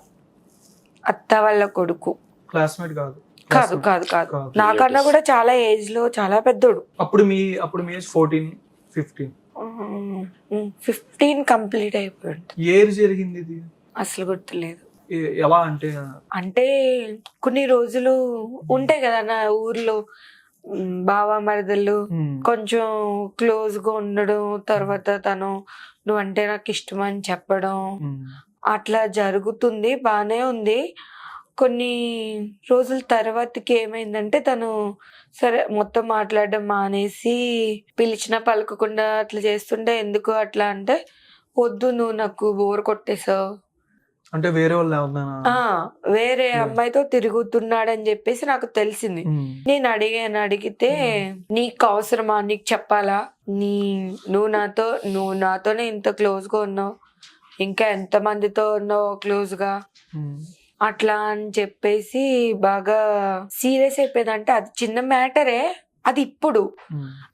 Speaker 3: అత్త వాళ్ళ కొడుకు.
Speaker 2: క్లాస్మేట్ కాదు?
Speaker 3: కాదు కాదు కాదు, నాకన్నా కూడా చాలా ఏజ్ లో చాలా పెద్దోడు.
Speaker 2: అప్పుడు మీ ఏజ్ 14, 15?
Speaker 3: 15 కంప్లీట్ అయిపోయింది.
Speaker 2: ఏది జరిగింది ఇది?
Speaker 3: అసలు గుర్తులేదు.
Speaker 2: ఎలా అంటే
Speaker 3: అంటే కొన్ని రోజులు ఉంటాయి కదా నా ఊర్లో బావ మరదలు కొంచెం క్లోజ్ గా ఉండడం, తర్వాత తను నువ్వంటే నాకు ఇష్టం అని చెప్పడం, అట్లా జరుగుతుంది. బానే ఉంది. కొన్ని రోజుల తర్వాతకి ఏమైందంటే తను సరే మొత్తం మాట్లాడడం మానేసి పిలిచినా పలకకుండా అట్లా చేస్తుంటే, ఎందుకు అట్లా అంటే వద్దు నువ్వు నాకు బోర్ కొట్టేసావు
Speaker 2: అంటే వేరే వాళ్ళు
Speaker 3: వేరే అమ్మాయితో తిరుగుతున్నాడని చెప్పేసి నాకు తెలిసింది. నేను అడిగితే నీకు అవసరమా, నీకు చెప్పాలా, నువ్వు నాతోనే ఇంత క్లోజ్ గా ఉన్నావు, ఇంకా ఎంత మందితో ఉన్నావు క్లోజ్ గా అట్లా అని చెప్పేసి బాగా సీరియస్ అయిపోయింది. అంటే అది చిన్న మ్యాటరే, అది ఇప్పుడు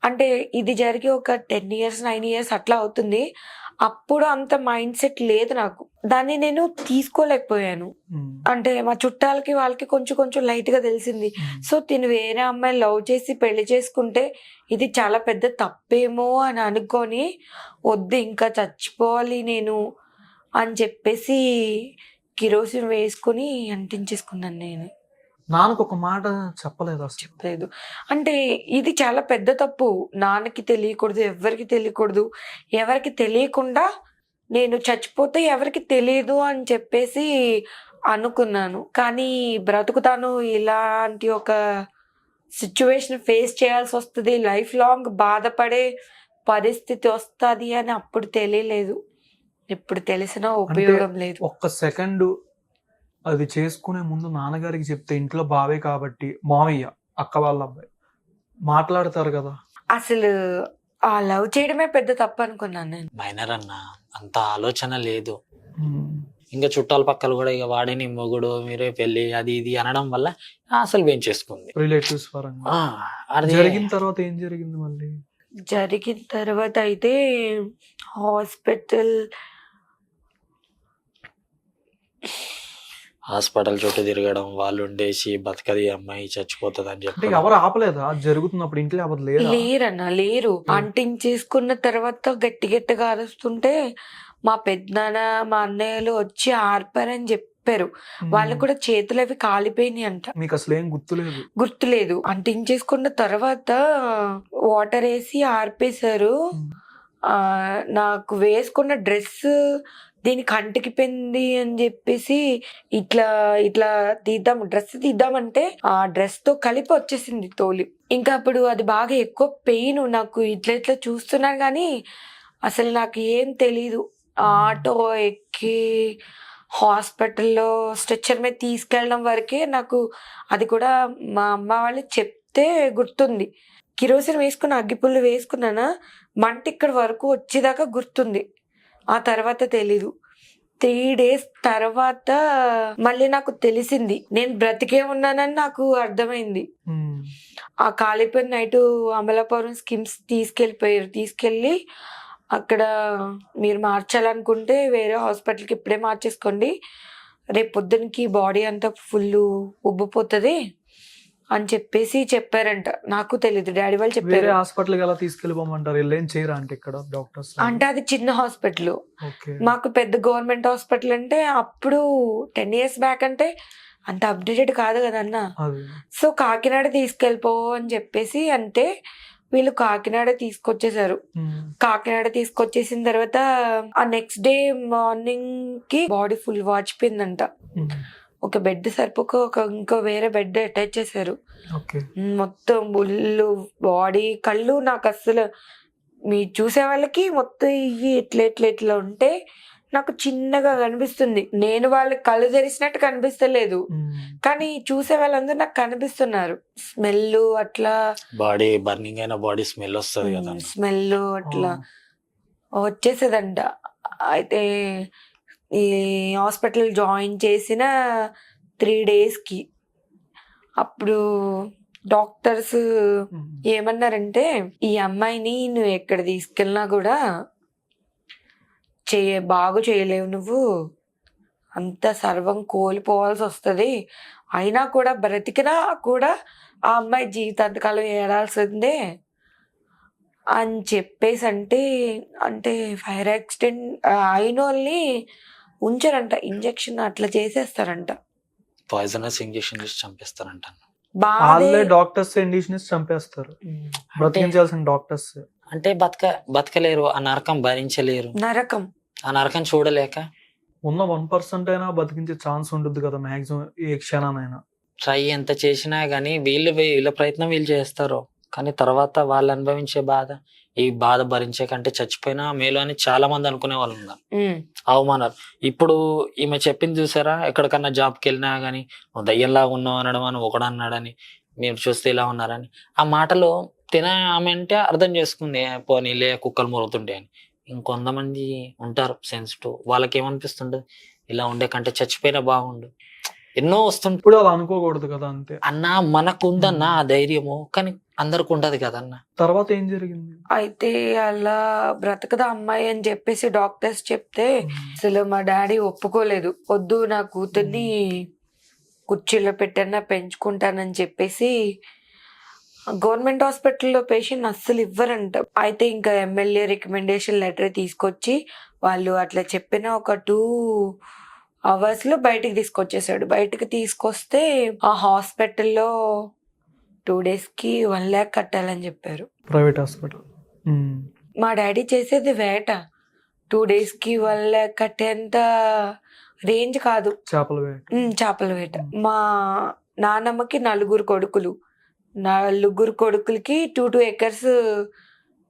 Speaker 3: అంటే ఇది జరిగి ఒక 10 years 9 years అట్లా అవుతుంది. అప్పుడు అంత మైండ్ సెట్ లేదు నాకు, దాన్ని నేను తీసుకోలేకపోయాను. అంటే మా చుట్టాలకి వాళ్ళకి కొంచెం కొంచెం లైట్ గా తెలిసింది. సో తిను వేరే అమ్మాయి లవ్ చేసి పెళ్లి చేసుకుంటే ఇది చాలా పెద్ద తప్పేమో అని అనుకొని వద్దు ఇంకా చచ్చిపోవాలి నేను అని చెప్పేసి కిరోసిన్ వేసుకుని అంటించేసుకున్నాను నేను.
Speaker 2: నాన్నకు ఒక మాట చెప్పలేదు అసలు?
Speaker 3: చెప్పలేదు. అంటే ఇది చాలా పెద్ద తప్పు. నాన్నకి తెలియకూడదు, ఎవరికి తెలియకూడదు. ఎవరికి తెలియకుండా నేను చచ్చిపోతే ఎవరికి తెలియదు అని చెప్పేసి అనుకున్నాను. కానీ బ్రతుకుతాను, ఇలాంటి ఒక సిచ్యువేషన్ ఫేస్ చేయాల్సి వస్తుంది, లైఫ్ లాంగ్ బాధపడే పరిస్థితి వస్తుంది అని అప్పుడు తెలియలేదు. ఇప్పుడు తెలిసినా ఉపయోగం లేదు.
Speaker 2: ఒక్క సెకండ్ అది చేసుకునే ముందు నాన్నగారికి చెప్తే ఇంట్లో బావే కాబట్టి, మామయ్య అక్క వాళ్ళ అబ్బాయి మాట్లాడతారు కదా.
Speaker 3: అసలు ఆ లవ్ చేయడమే పెద్ద తప్పు అనుకున్నాను నేను.
Speaker 4: మైనర్ అన్న, అంత ఆలోచన లేదు. ఇంకా చుట్టాల పక్కలు కూడా ఇక వాడిని మొగుడు మీరే పెళ్లి అది ఇది అనడం వల్ల అసలు పెంచేసుకుంది
Speaker 2: రిలేటివ్స్ పరంగా. జరిగిన తర్వాత ఏం జరిగింది మళ్ళీ?
Speaker 3: జరిగిన తర్వాత అయితే
Speaker 4: హాస్పిటల్ చుట్టూ తిరగడం, వాళ్ళు ఉండేసి బతకది అమ్మాయి చచ్చిపోతుంది అని చెప్పి.
Speaker 2: ఎవరు ఆపలేదా జరుగుతున్నప్పుడు? ఇంట్లో ఎవరు
Speaker 3: లేరన్నా, లేరు. అంటించేసుకున్న తర్వాత గట్టి గట్టిగా అరుస్తుంటే మా పెద్దనాన్న మా అన్నయ్యలు వచ్చి ఆర్పారని చెప్పారు. వాళ్ళు కూడా చేతులు అవి కాలిపోయినాయి అంట.
Speaker 2: మీకు అసలు ఏం
Speaker 3: గుర్తులేదు. అంటించేసుకున్న తర్వాత వాటర్ వేసి ఆర్పేశారు. నాకు వేసుకున్న డ్రెస్ దీని కంటికి పెంది అని చెప్పేసి ఇట్లా ఇట్లా డ్రెస్ తీద్దామంటే ఆ డ్రెస్ తో కలిపి వచ్చేసింది తోలి. ఇంకా అప్పుడు అది బాగా ఎక్కువ పెయిన్. నాకు ఇట్లా ఇట్లా చూస్తున్నాను కానీ అసలు నాకు ఏం తెలీదు. ఆటో ఎక్కి హాస్పిటల్లో స్ట్రెచ్చర్ మీద తీసుకెళ్ళడం వరకే నాకు, అది కూడా మా అమ్మ వాళ్ళు చెప్తే గుర్తుంది. కిరోసిన్ వేసుకుని అగ్గిపుల్లు వేసుకున్నానా, మంట ఇక్కడ వరకు వచ్చేదాకా గుర్తుంది. ఆ తర్వాత తెలీదు. 3 days తర్వాత మళ్ళీ నాకు తెలిసింది, నేను బ్రతికే ఉన్నానని నాకు అర్థమైంది. ఆ కాలిపోయిన నైట్ అమలాపురం స్కిమ్స్ తీసుకెళ్ళి అక్కడ మీరు మార్చాలనుకుంటే వేరే హాస్పిటల్కి ఇప్పుడే మార్చేసుకోండి, రేపు పొద్దునకి బాడీ అంతా ఫుల్ ఉబ్బిపోతుంది అని చెప్పేసి చెప్పారంట. నాకు తెలీదు, డాడీ వాళ్ళు చెప్పారు.
Speaker 2: హాస్పిటల్ ఎలా తీసుకెళ్ళిపోమంటారు? ఏం చేయరా అంటే ఇక్కడ డాక్టర్స్?
Speaker 3: అంటే అది చిన్న హాస్పిటల్, మాకు పెద్ద గవర్నమెంట్ హాస్పిటల్. అంటే అప్పుడు 10 years బ్యాక్ అంటే అంత అప్డేటెడ్ కాదు కదా అన్న. సో కాకినాడ తీసుకెళ్ళిపో అని చెప్పేసి అంటే వీళ్ళు కాకినాడ తీసుకొచ్చేసారు. కాకినాడ తీసుకొచ్చేసిన తర్వాత ఆ నెక్స్ట్ డే మార్నింగ్ కి బాడీ ఫుల్ వాచిపోయిందంట. ఒక బెడ్ సరిపోక ఇంకో వేరే బెడ్ అటాచ్ చేశారు. మొత్తం బుల్లు బాడీ, కళ్ళు నాకు అస్సలు మీరు చూసే వాళ్ళకి మొత్తం ఇవి ఇట్లా ఉంటే నాకు చిన్నగా కనిపిస్తుంది. నేను వాళ్ళకి కళ్ళు తెరిచినట్టు కనిపిస్తలేదు, కానీ చూసే వాళ్ళందరూ నాకు కనిపిస్తున్నారు. స్మెల్ అట్లా
Speaker 4: బాడీ బర్నింగ్ అయిన బాడీ స్మెల్ వస్తుంది కదా,
Speaker 3: స్మెల్ అట్లా వచ్చేసేదంట. అయితే ఈ హాస్పిటల్ జాయిన్ చేసిన 3 daysకి అప్పుడు డాక్టర్స్ ఏమన్నారంటే, ఈ అమ్మాయిని నువ్వు ఎక్కడ తీసుకెళ్ళినా కూడా బాగు చేయలేవు నువ్వు, అంత సర్వం కోల్పోవాల్సి వస్తుంది, అయినా కూడా బ్రతికినా కూడా ఆ అమ్మాయి జీవితాంతకాలం ఏడాల్సిందే అని చెప్పేసి అంటే ఫైర్ యాక్సిడెంట్ అయిన వాళ్ళని ఉంచరంట, ఇంజెక్షన్ అట్లా చేసేస్తారంట,
Speaker 4: పాయిజనస్ ఇంజెక్షన్ చేసి చంపేస్తారంట.
Speaker 2: వాళ్ళే డాక్టర్స్ ఇండిషన్స్ చంపేస్తారు, బ్రతికించాల్సిన డాక్టర్స్.
Speaker 4: అంటే బతకలేరు, ఆ నరకం భరించలేరు,
Speaker 3: నరకం
Speaker 4: ఆ నరకం చూడలేక
Speaker 2: ఉన్న 1% అయినా బతికించే ఛాన్స్ ఉంటుంది కదా మాక్సిమం, ఏ క్షణానైనా.
Speaker 4: ట్రై ఎంత చేసినా గానీ వీళ్ళ ప్రయత్నం వీళ్ళు చేస్తారు, కానీ తర్వాత వాళ్ళు అనుభవించే బాధ, ఈ బాధ భరించే కంటే చచ్చిపోయినా మేలు అని చాలా మంది అనుకునే వాళ్ళు ఉన్నారు. అవమానాలు ఇప్పుడు ఈమె చెప్పింది చూసారా, ఎక్కడికన్నా జాబ్కి వెళ్ళినా గానీ నువ్వు దయ్యంలాగా ఉన్నావు అనడం అని ఒకడు అన్నాడని, మీరు చూస్తే ఇలా ఉన్నారని. ఆ మాటలో ఆమె అంటే అర్థం చేసుకుంది, పోనీలే కుక్కలు మొరుగుతుంటే అని. ఇంకొంతమంది ఉంటారు సెన్సిటివ్, వాళ్ళకి ఏమనిపిస్తుంటది, ఇలా ఉండే కంటే చచ్చిపోయినా బాగుండు, ఎన్నో వస్తుంటాయి.
Speaker 2: ఇప్పుడు అలా అనుకోకూడదు కదా, అంతే.
Speaker 4: అన్న మనకు ఉందన్న ఆ ధైర్యము, కానీ అందరికి ఉండదు కదన్న.
Speaker 2: తర్వాత ఏం జరిగింది?
Speaker 3: అయితే అలా బ్రతకదా అమ్మాయి అని చెప్పేసి డాక్టర్స్ చెప్తే అసలు మా డాడీ ఒప్పుకోలేదు, వద్దు నా కూతుర్ని కుర్చీలో పెట్టన్నా పెంచుకుంటానని చెప్పేసి గవర్నమెంట్ హాస్పిటల్లో పేషెంట్ అస్సలు ఇవ్వరంట. అయితే ఇంకా ఎమ్మెల్యే రికమెండేషన్ లెటర్ తీసుకొచ్చి వాళ్ళు అట్లా చెప్పిన ఒక 2 hours లో బయటికి తీసుకొచ్చేసాడు. బయటకు తీసుకొస్తే ఆ హాస్పిటల్లో 2 days కి 1 lakh కట్టాలని చెప్పారు,
Speaker 2: ప్రైవేట్ హాస్పిటల్.
Speaker 3: మా డాడీ చేసేది వేట, 2 days కి 1 lakh కట్టేంత రేంజ్ కాదు, చేపల వేట. మా నాన్నమ్మకి 4 కొడుకులు, 4 కొడుకులకి 2 acres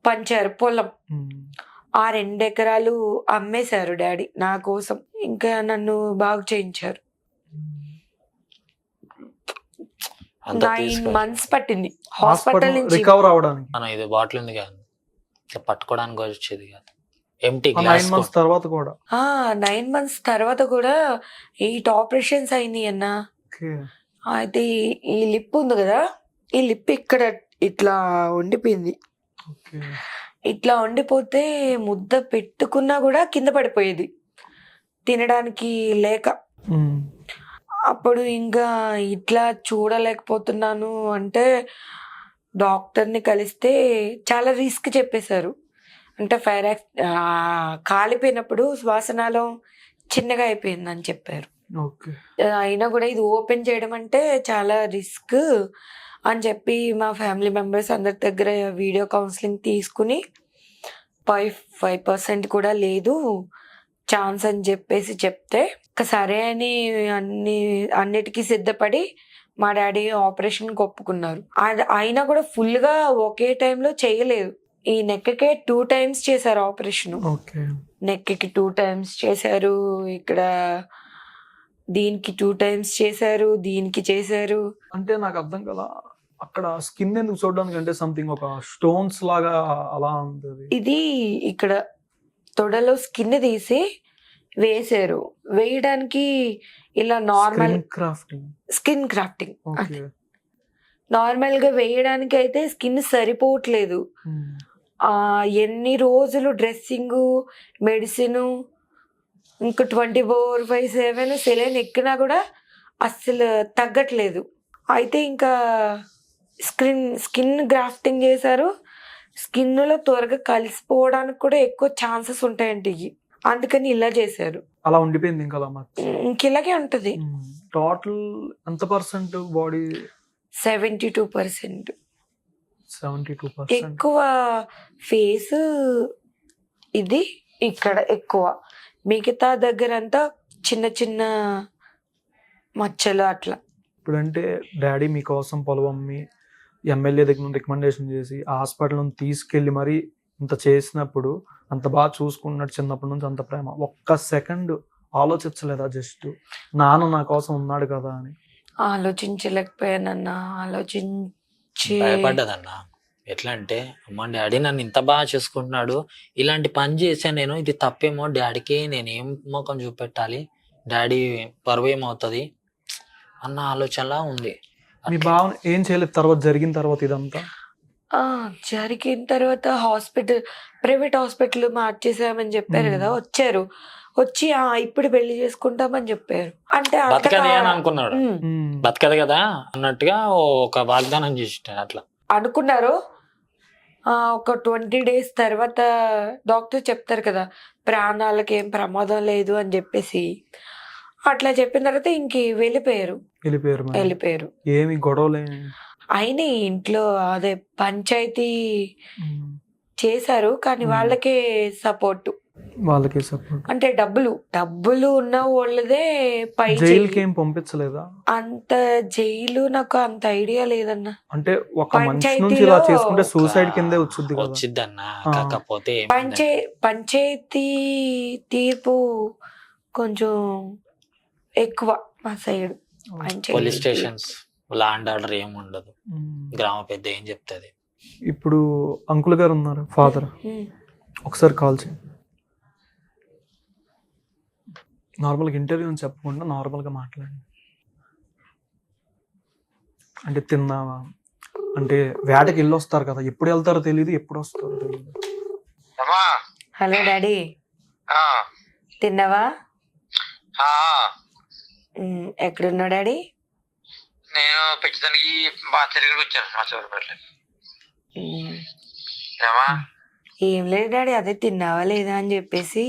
Speaker 3: పంచారు పొలం. ఆ 2 ఎకరాలు అమ్మేశారు డాడీ నా కోసం, ఇంకా నన్ను బాగు చేయించారు. 9 months పట్టింది హాస్పిటల్ నుంచి
Speaker 2: రికవర్ అవడానికి.
Speaker 4: ఇది బాటిల్ ఉంది కాదు, ఇట్లా పట్టుకోవడానికి వచ్చేది కాదు, ఎంటీ
Speaker 2: 9 months తర్వాత కూడా.
Speaker 3: 9 months తర్వాత కూడా 8 operations అయినాయి అన్న. అయితే ఈ లిప్ ఉంది కదా, ఈ లిప్ ఇక్కడ ఇట్లా ఉండిపోయింది, ఇట్లా ఉండిపోతే ముద్ద పెట్టుకున్నా కూడా కింద పడిపోయేది తినడానికి లేక. అప్పుడు ఇంకా ఇట్లా చూడలేకపోతున్నాను అంటే డాక్టర్ని కలిస్తే చాలా రిస్క్ చెప్పేశారు. అంటే కాలిపోయినప్పుడు శ్వాసనాళం చిన్నగా అయిపోయిందని చెప్పారు. అయినా కూడా ఇది ఓపెన్ చేయడం అంటే చాలా రిస్క్ అని చెప్పి మా ఫ్యామిలీ మెంబర్స్ అందరి దగ్గర వీడియో కౌన్సిలింగ్ తీసుకుని 5% కూడా లేదు ఛాన్స్ అని చెప్పేసి చెప్తే సరే అని అన్నిటికీ సిద్ధపడి మా డాడీ ఆపరేషన్కి ఒప్పుకున్నారు. అయినా కూడా ఫుల్గా ఒకే టైంలో చేయలేదు, ఈ నెక్కే 2 times చేశారు ఆపరేషన్. నెక్కి 2 times చేశారు, ఇక్కడ దీనికి 2 times చేశారు, దీనికి చేశారు.
Speaker 2: అంటే నాకు అర్థం కదా, అక్కడ స్కిన్ ఎందుకు చూడడానికి, అంటే సంథింగ్ ఒక స్టోన్స్ లాగా అలా ఉంటుంది.
Speaker 3: ఇది ఇక్కడ తొడలో స్కిన్ తీసి వేసారు, వేయడానికి ఇలా నార్మల్ స్కిన్ క్రాఫ్టింగ్ నార్మల్ గా వేయడానికి అయితే స్కిన్ సరిపోవట్లేదు. ఎన్ని రోజులు డ్రెస్సింగ్, మెడిసిన్, ఇంకా 24/7 సెలైన్ ఎక్కినా కూడా అస్సలు తగ్గట్లేదు. అయితే ఇంకా స్కిన్ గ్రాఫ్టింగ్ చేశారు, స్కిన్లో త్వరగా కలిసిపోవడానికి కూడా ఎక్కువ ఛాన్సెస్ ఉంటాయండి, అందుకని ఇలా చేశారు.
Speaker 2: అలా ఉండిపోయింది ఇంకా
Speaker 3: ఇలాగే ఉంటది.
Speaker 2: టోటల్ ఎంత పర్సెంట్ బాడీ?
Speaker 3: 72%. ఎక్కువ ఫేస్ ఇది ఇక్కడ ఎక్కువ, మిగతా దగ్గర అంతా చిన్న చిన్న మచ్చలు అట్లా.
Speaker 2: ఇప్పుడంటే డాడీ మీకోసం పొలవమ్మి ఎమ్మెల్యే దగ్గర రికమెండేషన్ చేసి హాస్పిటల్ తీసుకెళ్ళి మరి ఇంత చేసినప్పుడు, అంత బాగా చూసుకున్నట్టు చిన్నప్పటి నుంచి అంత ప్రేమ, ఒక్క సెకండ్ ఆలోచించలేదా జస్ట్ నాన్న నా కోసం ఉన్నాడు కదా అని?
Speaker 3: ఆలోచించలేకపోయానన్నా,
Speaker 4: భయపడ్డదన్నా. ఎట్లా అంటే అమ్మ డాడీ నన్ను ఇంత బాగా చూసుకుంటున్నాడు, ఇలాంటి పని చేశాను నేను, ఇది తప్పేమో, డాడీకి నేను ఏం ముఖం చూపెట్టాలి, డాడీ పరువు ఏమవుతుంది అన్న ఆలోచనలా ఉంది.
Speaker 2: మీ భావన ఏం చేయలేదు తర్వాత, జరిగిన తర్వాత ఇదంతా
Speaker 3: జరిగిన తర్వాత ప్రైవేట్ హాస్పిటల్ మార్చేసామని చెప్పారు కదా, వచ్చారు. వచ్చి ఇప్పుడు పెళ్లి చేసుకుంటామని చెప్పారు. అంటే
Speaker 4: బతకది అని అనుకున్నాడు,
Speaker 3: ఉమ్,
Speaker 4: బతకదు కదా అన్నట్టుగా ఒక వాగ్దానం చేసింటాడు అట్లా.
Speaker 3: అనుకున్నారు. ఒక 20 days తర్వాత డాక్టర్ చెప్తారు కదా ప్రాణాలకి ఏం ప్రమాదం లేదు అని చెప్పేసి, అట్లా చెప్పిన తర్వాత ఇంక వెళ్ళిపోయారు.
Speaker 2: మరి.
Speaker 3: వెళ్ళిపోయారు.
Speaker 2: ఏమి గొడవలే
Speaker 3: అయినా ఇంట్లో అదే పంచాయతీ చేశారు, కానీ వాళ్ళకే సపోర్ట్. అంటే డబ్బులు ఉన్న వాళ్ళదే పై
Speaker 2: జైలుకి ఏం పంపించలేదా?
Speaker 3: అంత జైలు నాకు అంత ఐడియా లేదన్నా.
Speaker 2: అంటే ఒక మనిషి నుంచి ఇలా చేసుకుంటే సూసైడ్ కిందే వచ్చింది కదా.
Speaker 4: వచ్చిద్దన్న, కాకపోతే
Speaker 3: పంచాయతీ తీర్పు కొంచెం ఎక్కువ మా side.
Speaker 4: Police stations law and order ఏమి ఉండదు, గ్రామ పెద్ద ఏం చెప్తుంది.
Speaker 2: ఇప్పుడు అంకుల్ గారు ఉన్నారు, ఫాదర్, ఒకసారి కాల్ చేయండి. నార్మల్గా ఇంటర్వ్యూ అని చెప్పకుండా నార్మల్గా మాట్లాడండి. అంటే తిన్నావా, అంటే వేటకి వెళ్ళి వస్తారు కదా, ఎప్పుడు వెళ్తారో తెలియదు, ఎప్పుడు వస్తారో తెలియదు.
Speaker 3: హలో డాడీ, తిన్నావా? ఎక్కడున్నా డాడీ?
Speaker 5: నేను పెంచడానికి బాగా వచ్చాను మా చివరిపేట.
Speaker 3: ఏం లేదు డాడీ, అదే తిన్నావా లేదా అని చెప్పేసి.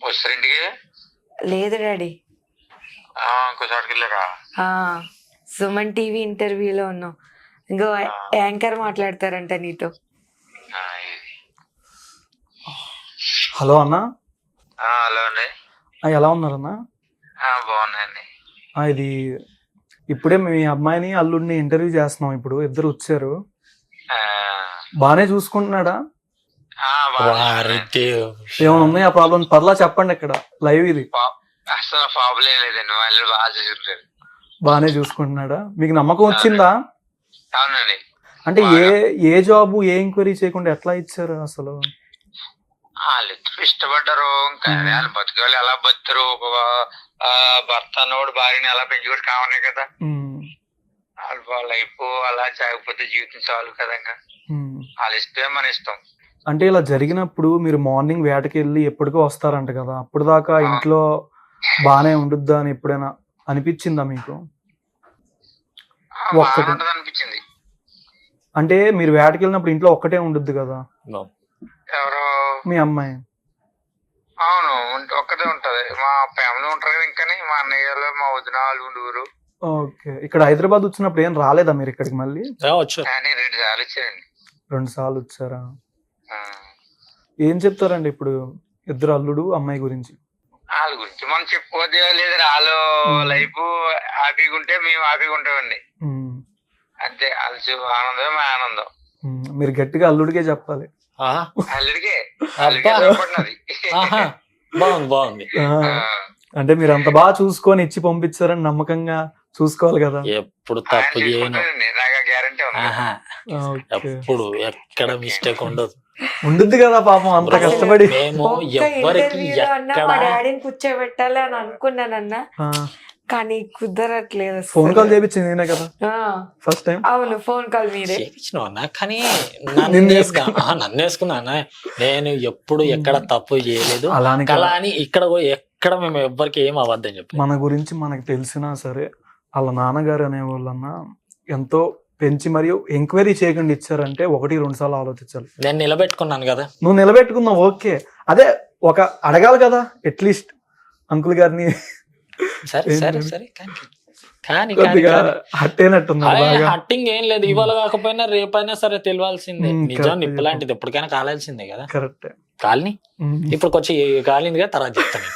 Speaker 5: వస్తారింటికి?
Speaker 3: లేదు డాడీ,
Speaker 5: ఇంకోసారికి వెళ్ళారా?
Speaker 3: సుమన్ టీవీ ఇంటర్వ్యూలో ఉన్నాం. ఇంకో యాంకర్ మాట్లాడతారంట నీతో.
Speaker 2: హలో అన్న.
Speaker 5: హలో అండి,
Speaker 2: ఎలా ఉన్నారన్నా?
Speaker 5: బాగున్నాయండి.
Speaker 2: ఇది ఇప్పుడే మీ అమ్మాయిని అల్లుడిని ఇంటర్వ్యూ చేస్తున్నాం. ఇప్పుడు ఇద్దరు వచ్చారు. బానే చూసుకుంటున్నాడా? ఏమైనా ఉన్నాయా ప్రాబ్లం? పర్లా చెప్పండి, ఇక్కడ లైవ్ ఇది.
Speaker 5: అసలు ప్రాబ్లం లేదండి, వాళ్ళు బాగా చూసుకుంటారు.
Speaker 2: బానే చూసుకుంటున్నాడా? మీకు నమ్మకం వచ్చిందా?
Speaker 5: అవునండి.
Speaker 2: అంటే ఏ జాబ్ ఏ ఎంక్వైరీ చేయకుండా ఎట్లా ఇచ్చారు అసలు?
Speaker 5: వాళ్ళు ఇష్టపడ్డారు, వాళ్ళు బతుకాళ్ళు ఎలా బతురు, ఒక భర్త అన్నవాడు భార్యని ఎలా పెంచుకోవడం కావాలి కదా. వాళ్ళ లైఫ్ అలా చేయకపోతే జీవితం చాలు కదా. వాళ్ళ ఇష్టమే మన ఇష్టం.
Speaker 2: అంటే ఇలా జరిగినప్పుడు మీరు మార్నింగ్ వేటకి వెళ్ళి ఎప్పటికో వస్తారంట కదా, అప్పుడు దాకా ఇంట్లో బానే ఉండుద్దా అని ఎప్పుడైనా అనిపించిందా మీకు?
Speaker 5: అనిపించింది.
Speaker 2: అంటే మీరు వేటకి వెళ్ళినప్పుడు ఇంట్లో ఒక్కటే ఉండుద్ది కదా?
Speaker 5: ఎవరు?
Speaker 2: మీ అమ్మాయి.
Speaker 5: అవును, ఒక్కటే ఉంటది. మా ఫ్యామిలీ ఉంటారు కదా, ఇంకా మా అన్నయ్యలు మా వదిన వాళ్ళు ఉండేవారు.
Speaker 2: ఓకే. ఇక్కడ హైదరాబాద్ వచ్చినప్పుడు ఏం రాలేదా మీరు ఇక్కడికి? మళ్ళీ
Speaker 5: 2 సార్లు వచ్చారండి.
Speaker 2: 2 సార్లు వచ్చారా? ఏం చెప్తారండి ఇప్పుడు ఇద్దరు అల్లుడు అమ్మాయి గురించి?
Speaker 5: వాళ్ళ గురించి మనం చెప్పుకోవద్దు లేదు. వాళ్ళు లైఫ్ హ్యాపీగా ఉంటే మేము హ్యాపీగా ఉంటామండి, అంతే. వాళ్ళు ఆనందం మా ఆనందం.
Speaker 2: మీరు గట్టిగా అల్లుడికే చెప్పాలి.
Speaker 5: అల్లుడికే
Speaker 4: బాగుంది.
Speaker 2: అంటే మీరు అంత బాగా చూసుకొని ఇచ్చి పంపించారని నమ్మకంగా చూసుకోవాలి కదా.
Speaker 4: ఎప్పుడు తప్పు చేయను,
Speaker 5: గ్యారంటీ
Speaker 4: ఎప్పుడు ఎక్కడ మిస్టేక్ ఉండదు.
Speaker 2: ఉండుద్ది కదా పాపం, అంత కష్టపడి.
Speaker 4: మేము ఎవరికి
Speaker 3: మా డాడీని కూర్చోబెట్టాలి అని అనుకున్నానన్నా, కానీ కుదరట్లేదు.
Speaker 2: ఫోన్ కాల్ చేయించింది నేనే కదా ఫస్ట్ టైం.
Speaker 3: అవును, ఫోన్ కాల్ మీరే
Speaker 4: చేయించినా, కానీ నన్ను వేసుకున్నా. నేను ఎప్పుడు ఎక్కడ తప్పు చేయలేదు. అలా అని ఎక్కడ మేము ఎవ్వరికి ఏం అవ్వద్దని చెప్పి.
Speaker 2: మన గురించి మనకు తెలిసినా సరే వాళ్ళ నాన్నగారు అనేవాళ్ళన్నా ఎంతో పెంచి మరియు ఎంక్వైరీ చేయకుండా ఇచ్చారంటే 1-2 సార్లు ఆలోచించాలి.
Speaker 4: నేను నిలబెట్టుకున్నాను కదా.
Speaker 2: నువ్వు నిలబెట్టుకున్నావు, ఓకే. అదే ఒక అడగాలి కదా అట్లీస్ట్ అంకుల్ గారిని.
Speaker 4: హట్టింగ్ ఏం లేదు, ఇవాళ కాకపోయినా రేపైనా సరే తెలియాల్సిందే. నిజం నిప్పులాంటిది ఎప్పటికైనా కాలాల్సిందే కదా.
Speaker 2: కరెక్ట్.
Speaker 4: కాలనీ ఇప్పుడు కొంచెం కాలింది కదా, తర్వాత చెప్తాను.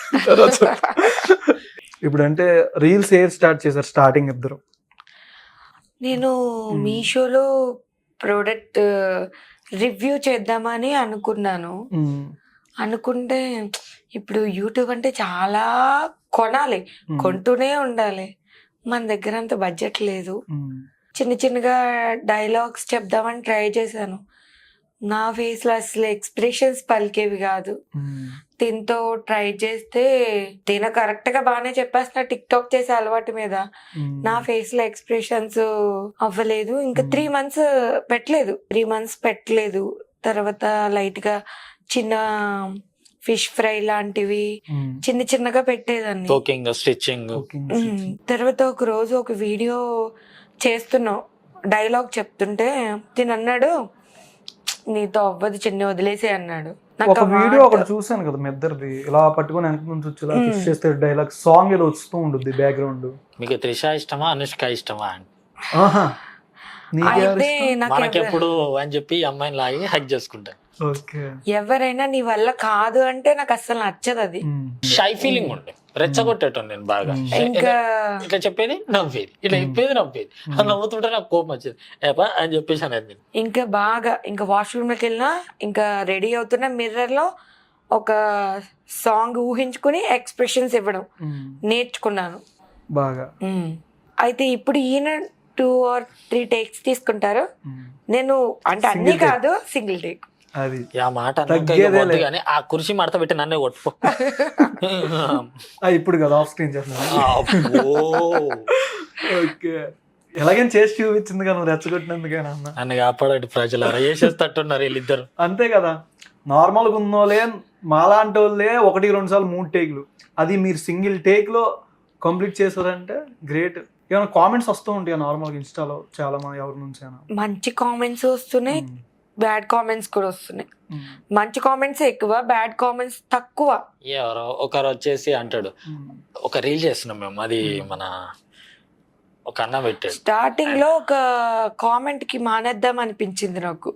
Speaker 2: ఇప్పుడు అంటే రీల్స్ స్టార్ట్ చేశారు స్టార్టింగ్ ఇద్దరు.
Speaker 3: నేను మీషోలో ప్రోడక్ట్ రివ్యూ చేద్దామని అనుకున్నాను. అనుకుంటే ఇప్పుడు యూట్యూబ్ అంటే చాలా కొనాలి, కొంటూనే ఉండాలి. మన దగ్గర అంత బడ్జెట్ లేదు. చిన్నగా డైలాగ్స్ చెప్దామని ట్రై చేశాను. నా ఫేస్ లో అసలు ఎక్స్ప్రెషన్స్ పలికేవి కాదు. దీంతో ట్రై చేస్తే తిన కరెక్ట్ గా బాగానే చెప్పేస్తున్నా టిక్ టాక్ చేసే అలవాటు మీద. నా ఫేస్ లో ఎక్స్ప్రెషన్స్ అవ్వలేదు. ఇంకా 3 months పెట్టలేదు. తర్వాత లైట్ గా చిన్న ఫిష్ ఫ్రై లాంటివి చిన్నగా పెట్టేదాన్ని.
Speaker 4: Cooking, stitching.
Speaker 3: తర్వాత ఒక రోజు ఒక వీడియో చేస్తున్నావు, డైలాగ్ చెప్తుంటే తిను అన్నాడు, నీతో అవ్వదు చిన్న వదిలేసే అన్నాడు.
Speaker 2: ఒక వీడియో ఒకటి చూసాను కదా మీ ఇద్దరిది, ఇలా పట్టుకొని వెనక నుంచి వచ్చి ఇలా kiss చేస్తే డైలాగ్ సాంగ్ ఏదో వస్తూ ఉంటుంది బ్యాక్గ్రౌండ్.
Speaker 4: మీకు త్రిష ఇష్టమా, అనుష్క ఇష్టమా అని
Speaker 3: అయితే నాకు
Speaker 4: మనకెప్పుడు అని చెప్పి అమ్మాయిని లాగి హక్ చేసుకుంటాను.
Speaker 3: ఎవరైనా నీ వల్ల కాదు అంటే నాకు అసలు నచ్చదు. అది
Speaker 4: షై ఫీలింగ్ ఉండే, రెచ్చగొట్టేటం నేను బాగా.
Speaker 3: ఇంకా
Speaker 4: ఇట్లా చెప్పేది నవ్వేది, ఇట్లా చెప్పేది నవ్వేది, నవ్వుతుంటే నాకు కోపం వచ్చేది ఏపా అని చెప్పేసి అనేది.
Speaker 3: ఇంకా బాగా ఇంకా వాష్రూమ్ లోకి వెళ్ళినా ఇంకా రెడీ అవుతున్న మిర్రర్ లో ఒక సాంగ్ ఊహించుకుని ఎక్స్ప్రెషన్స్ ఇవ్వడం నేర్చుకున్నాను
Speaker 2: బాగా.
Speaker 3: అయితే ఇప్పుడు ఈయన 2 or 3 takes తీసుకుంటారు, నేను అంటే అన్ని కాదు సింగిల్ టేక్.
Speaker 2: అది
Speaker 4: ఆ మాట అన్నాక కానీ ఆ కుర్చీ మడత పెట్టి నన్నే కొట్టుకో.
Speaker 2: ఇప్పుడు కదా ఆఫ్ స్క్రీన్ చేస్తున్నా. ఓకే, ఎలాగైనా చేసి చూపించింది కదా నువ్వు రెచ్చగొట్టినందుకేనా అన్న.
Speaker 4: నన్ను కాపాడండి ప్రజలు, వేసేస్తట్టున్నారు వీళ్ళిద్దరు.
Speaker 2: అంతే కదా, నార్మల్గా ఉన్నోళ్ళే మాలాంటి వాళ్ళే 1-2 సార్లు 3 టేక్లు, అది మీరు సింగిల్ టేక్ లో కంప్లీట్ చేశారంటే గ్రేట్. ఏమైనా కామెంట్స్ వస్తూ ఉంటాయి నార్మల్గా ఇన్స్టాలో చాలా మంది ఎవరి నుంచి అయినా?
Speaker 3: మంచి కామెంట్స్ వస్తున్నాయి, బ్యాడ్ కామెంట్స్ కూడా వస్తున్నాయి. మంచి కామెంట్స్ ఎక్కువ, బ్యాడ్ కామెంట్స్ తక్కువ.
Speaker 4: ఎవరో ఒకరు వచ్చేసి అంటాడు, ఒక రీల్ చేస్తున్నాం మేము, అది మన ఒక అన్న పెట్టాడు.
Speaker 3: స్టార్టింగ్ లో ఒక కామెంట్ కి మానేద్దాం అనిపించింది నాకు,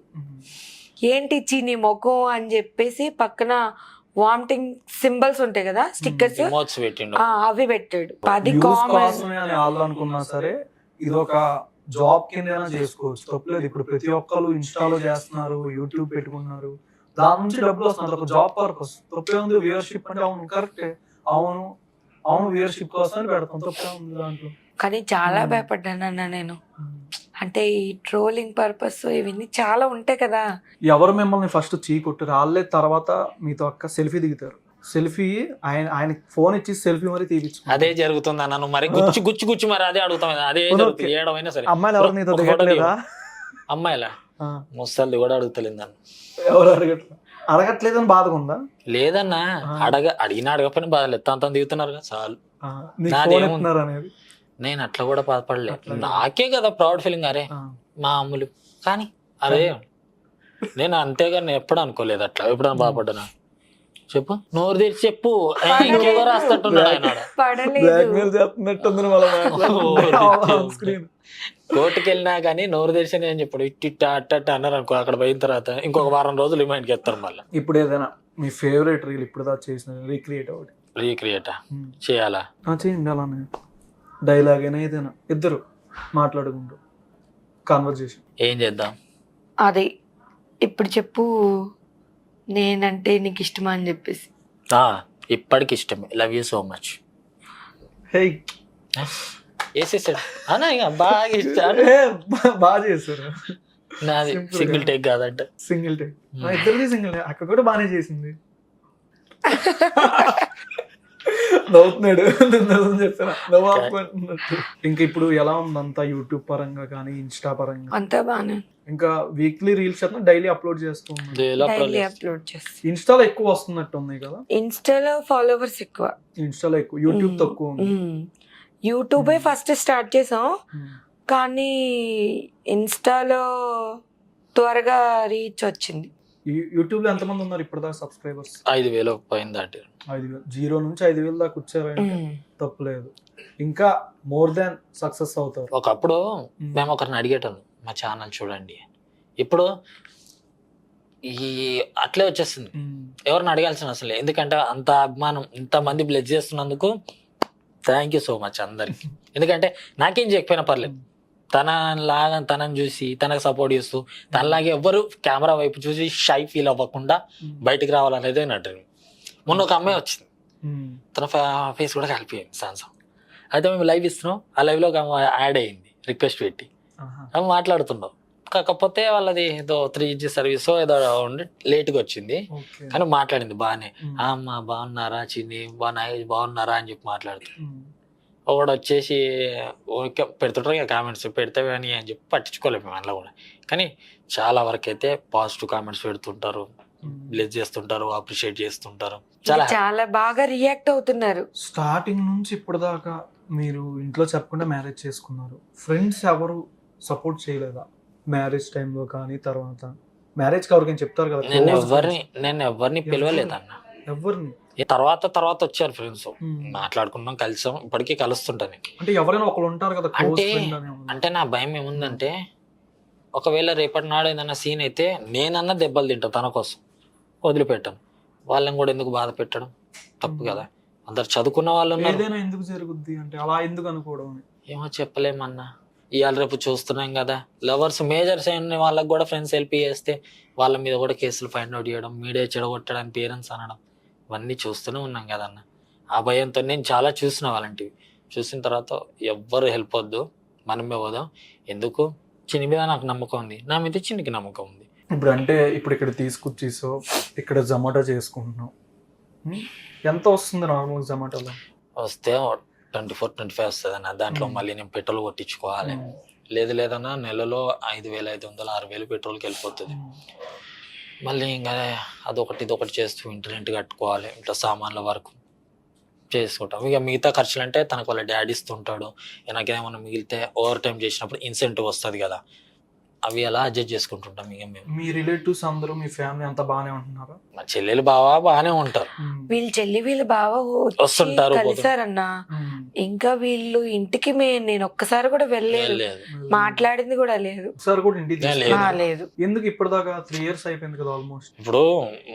Speaker 3: ఏంటి చీని మొఖం అని చెప్పేసి పక్కన వామిటింగ్ సింబల్స్ ఉంటాయి కదా, స్టిక్కర్స్, అవి పెట్టాడు. 10 కామెంట్స్
Speaker 2: అనుకున్నా సరే ఇది ఒక జాబ్ కింద చేసుకోవచ్చు, తప్పలేదు. ఇప్పుడు ప్రతి ఒక్కరు ఇన్స్టాలో చేస్తున్నారు, యూట్యూబ్ పెట్టుకున్నారు, దాని నుంచి డబ్బులు వస్తున్నారు, ఒక జాబ్ పర్పస్. తప్పే ఉంది వ్యూవర్షిప్ అంటే, అవును కరెక్టే, అవును వ్యూవర్షిప్ కోసం పెడతాం, తప్పే ఉంది దాంట్లో.
Speaker 3: కానీ చాలా భయపడ్డానన్నా నేను, అంటే ఈ ట్రోలింగ్ పర్పస్ ఇవన్నీ చాలా ఉంటాయి కదా.
Speaker 2: ఎవరు మిమ్మల్ని ఫస్ట్ చీకొట్టారు వాళ్ళే తర్వాత మీతో అక్క సెల్ఫీ దిగుతారు. సెల్ఫీ ఆయన ఫోన్ ఇచ్చి సెల్ఫీ మరి తీపిచ్చు.
Speaker 4: అదే జరుగుతుంది అన్న, మరి గుచ్చి మరి అదే అడుగుతాం, అదే జరుగుతుంది ఏడమైనా సరే.
Speaker 2: అమ్మాయిలు ఎవరు నీతో దిగట్లేదా?
Speaker 4: అమ్మాయిలా ముసలిది కూడా అడుగుతలేదు నన్ను.
Speaker 2: ఎవరు అడగట్లేదని బాధగా ఉందా?
Speaker 4: లేదన్నా, అడిగినా అడగకపోయినా బాధ లేదు, తన దిగుతున్నారు కదా చాలు.
Speaker 2: అనేది
Speaker 4: నేను అట్లా కూడా బాధపడలేదు, నాకే కదా ప్రౌడ్ ఫీలింగ్, అరే మామూలు. కానీ అదే నేను అంతేగాని ఎప్పుడు అనుకోలేదు అట్లా. ఎప్పుడైనా బాధపడ్డానా చెప్పు, నోరు తెరిచి చెప్పు, ఇంకేదో రాస్తట్టున్నాడు. కోర్టుకి వెళ్ళినా కానీ నోరు తెరిచి నేను చెప్పాడు ఇట్ట అట్ట అన్నారు అనుకో, అక్కడ పోయిన తర్వాత ఇంకొక 1 వారం రోజులు రిమైండ్కి ఎత్తారు మళ్ళీ.
Speaker 2: ఇప్పుడు ఏదైనా మీ ఫేవరెట్ రీల్ ఇప్పుడు దాకా చేసిన రీక్రియేటా
Speaker 4: చేయాలా?
Speaker 2: చేయండి, అలానే డైలాగ్ అయినా ఏదైనా ఇద్దరు మాట్లాడుకుంటూ కాన్వర్జేషన్.
Speaker 4: ఏం చేద్దాం?
Speaker 3: అది ఇప్పుడు చెప్పు, నేనంటే నీకు ఇష్టమా అని చెప్పేసి.
Speaker 4: ఇప్పటికి ఇష్టమే, లవ్ యూ సో మచ్.
Speaker 2: హే
Speaker 4: వేసేసాడు అన్నా, ఇక బాగా ఇష్టం,
Speaker 2: బాగా చేస్తారు.
Speaker 4: నాది సింగిల్ టేక్ కాదంట,
Speaker 2: సింగిల్ టేక్, ఇద్దరిది సింగిల్. అక్కడ కూడా బాగానే చేసింది. నవ్వుతున్నాడు ఇంకా ఇప్పుడు ఎలా ఉంది అంతా యూట్యూబ్ పరంగా కానీ ఇన్స్టా పరంగా?
Speaker 3: అంతా బాగానే.
Speaker 2: ఇంకా వీక్లీ రీల్స్ అయితే డైలీ అప్లోడ్ చేస్తున్నాం. ఇన్స్టాలో ఎక్కువ వస్తున్నట్టు ఉంది కదా?
Speaker 3: ఇన్స్టాలో ఫాలోవర్స్ ఎక్కువ,
Speaker 2: ఇన్స్టాలో ఎక్కువ, యూట్యూబ్ తక్కువ.
Speaker 3: యూట్యూబే ఫస్ట్ స్టార్ట్ చేసాం, కానీ ఇన్స్టాలో త్వరగా రీచ్ వచ్చింది.
Speaker 2: యూట్యూబ్ లో ఎంతమంది ఉన్నారు ఇప్పుడు దాకా సబ్స్క్రైబర్స్?
Speaker 4: 5,000 పోయింది దాటి.
Speaker 2: 5,000, 0 నుంచి 5,000 దాకా వచ్చారంటే తప్పలేదు. ఇంకా మోర్ దాన్ సక్సెస్ అవుతారు.
Speaker 4: ఒకప్పుడు మేము ఒకరిని అడిగేటాను, మా ఛానల్ చూడండి. ఇప్పుడు ఈ అట్లే వచ్చేస్తుంది, ఎవరిని అడగాల్సిన అసలు. ఎందుకంటే అంత అభిమానం, ఇంతమంది బ్లెస్ చేస్తున్నందుకు థ్యాంక్ యూ సో మచ్ అందరికి. ఎందుకంటే నాకేం చేయకపోయినా పర్లేదు, తనలాగా తనని చూసి తనకు సపోర్ట్ చేస్తూ, తనలాగే ఎవ్వరు కెమెరా వైపు చూసి షై ఫీల్ అవ్వకుండా బయటికి రావాలనేదే నా డ్రీమ్. మొన్న ఒక అమ్మాయి వచ్చింది, తన ఫేస్ కూడా కలిపిపోయింది సాంసం. అయితే మేము లైవ్ ఇస్తున్నాం, ఆ లైవ్లో ఒక యాడ్ అయ్యింది, రిక్వెస్ట్ పెట్టి ఆమె మాట్లాడుతున్నాం. కాకపోతే వాళ్ళది ఏదో 3G సర్వీస్ ఏదో ఉండి లేట్గా వచ్చింది,
Speaker 2: ఓకే.
Speaker 4: కానీ మాట్లాడింది బాగానే.
Speaker 2: ఉమ్.
Speaker 4: అమ్మా బాగున్నారా చిన్ని, బాగున్నారా అని చెప్పి మాట్లాడుతుంది.
Speaker 2: ఉమ్.
Speaker 4: ఒకడు వచ్చేసి ఓకే పెడుతుంటారు ఇక కామెంట్స్ పెడితే అని చెప్పి పట్టించుకోలేము మేము అందులో కూడా. కానీ చాలా వరకు అయితే పాజిటివ్ కామెంట్స్ పెడుతుంటారు,
Speaker 2: ఉమ్.
Speaker 4: బ్లెస్ చేస్తుంటారు, అప్రిషియేట్ చేస్తుంటారు. చాలా
Speaker 3: చాలా బాగా రియాక్ట్ అవుతున్నారు.
Speaker 2: స్టార్టింగ్ నుంచి ఇప్పటిదాకా మీరు ఇంట్లో చెప్పకుండా మ్యారేజ్ చేసుకున్నారు. ఫ్రెండ్స్ ఎవరు సపోర్ట్ చేయలేదా మ్యారేజ్ టైంలో కానీ తర్వాత? మ్యారేజ్ ఎవరికైనా చెప్తారు కదా,
Speaker 4: నేను ఎవరిని పిలవలేదన్న.
Speaker 2: ఎవరిని?
Speaker 4: ఈ తర్వాత వచ్చారు ఫ్రెండ్స్, మాట్లాడుకున్నాం, కలిసాం, ఇప్పటికీ కలుస్తుంటాను.
Speaker 2: అంటే ఎవరైనా ఒకరు ఉంటారు కదా close
Speaker 4: అంటే
Speaker 2: friend అని ఏమన్నా?
Speaker 4: అంటే నా భయం ఏముందంటే ఒకవేళ రేపటి నాడు ఏదైనా సీన్ అయితే నేనన్నా దెబ్బలు తింటా తన కోసం, వదిలిపెట్టాను. వాళ్ళని కూడా ఎందుకు బాధ పెట్టడం తప్పు కదా. అందరు చదువుకున్న వాళ్ళు ఉన్నారు.
Speaker 2: ఏదైనా ఎందుకు జరుగుద్ది అంటే అలా ఎందుకు అనుకోవడం అని?
Speaker 4: ఏమో చెప్పలేమన్నా. ఇవాళ రేపు చూస్తున్నాం కదా, లవర్స్ మేజర్స్ అయిన వాళ్ళకి కూడా ఫ్రెండ్స్ హెల్ప్ చేస్తే వాళ్ళ మీద కూడా కేసులు ఫైండ్ అవుట్ చేయడం, మీడియా చెడగొట్టడానికి పేరెంట్స్ అనడం, ఇవన్నీ చూస్తూనే ఉన్నాం కదన్న. ఆ భయంతో నేను చాలా చూసిన వాళ్ళంటివి. చూసిన తర్వాత ఎవ్వరు హెల్ప్ వద్దు, మనమే పోదాం. ఎందుకు? చిన్ని మీద నాకు నమ్మకం ఉంది, నా మీద చిన్నికి నమ్మకం ఉంది.
Speaker 2: ఇప్పుడు అంటే ఇప్పుడు ఇక్కడ తీసుకొచ్చేసో ఇక్కడ జొమాటో చేసుకుంటున్నాం. ఎంత వస్తుంది నార్మల్ జొమాటోలో?
Speaker 4: వస్తే 24-25 వస్తుంది అన్న. దాంట్లో మళ్ళీ నేను పెట్రోల్ కొట్టించుకోవాలి. లేదన్నా నెలలో 5,500-6,000 పెట్రోల్కి వెళ్ళిపోతుంది. మళ్ళీ ఇంకా అదొకటి ఇదొకటి చేస్తూ ఇంటర్నెట్ కట్టుకోవాలి, ఇట్లా సామాన్ల వరకు చేసుకుంటాం. ఇక మిగతా ఖర్చులు అంటే తనకు వాళ్ళ డాడీ ఇస్తుంటాడు. నాకేమైనా మిగిలితే ఓవర్ టైం చేసినప్పుడు ఇన్సెంటివ్ వస్తుంది కదా, అవి అలా అడ్జస్ట్ చేసుకుంటుంటాం. ఇక మేము
Speaker 2: మీ రిలేటివ్స్ అందరూ మీ ఫ్యామిలీ అంతా బాగానే ఉంటున్నారా?
Speaker 4: మా చెల్లెలు బావ బాగానే ఉంటారు,
Speaker 3: వీళ్ళ చెల్లి వీళ్ళ బావ
Speaker 4: వస్తుంటారు,
Speaker 3: కలిసారన్నా. ఇంకా వీళ్ళు ఇంటికి నేను ఒక్కసారి కూడా వెళ్ళలేదు, మాట్లాడింది కూడా లేదు.
Speaker 2: ఒకసారి కూడా ఇంటికి
Speaker 3: లేదు.
Speaker 2: ఎందుకు ఇప్పటిదాకా 3 years అయిపోయింది కదా ఆల్మోస్ట్.
Speaker 4: ఇప్పుడు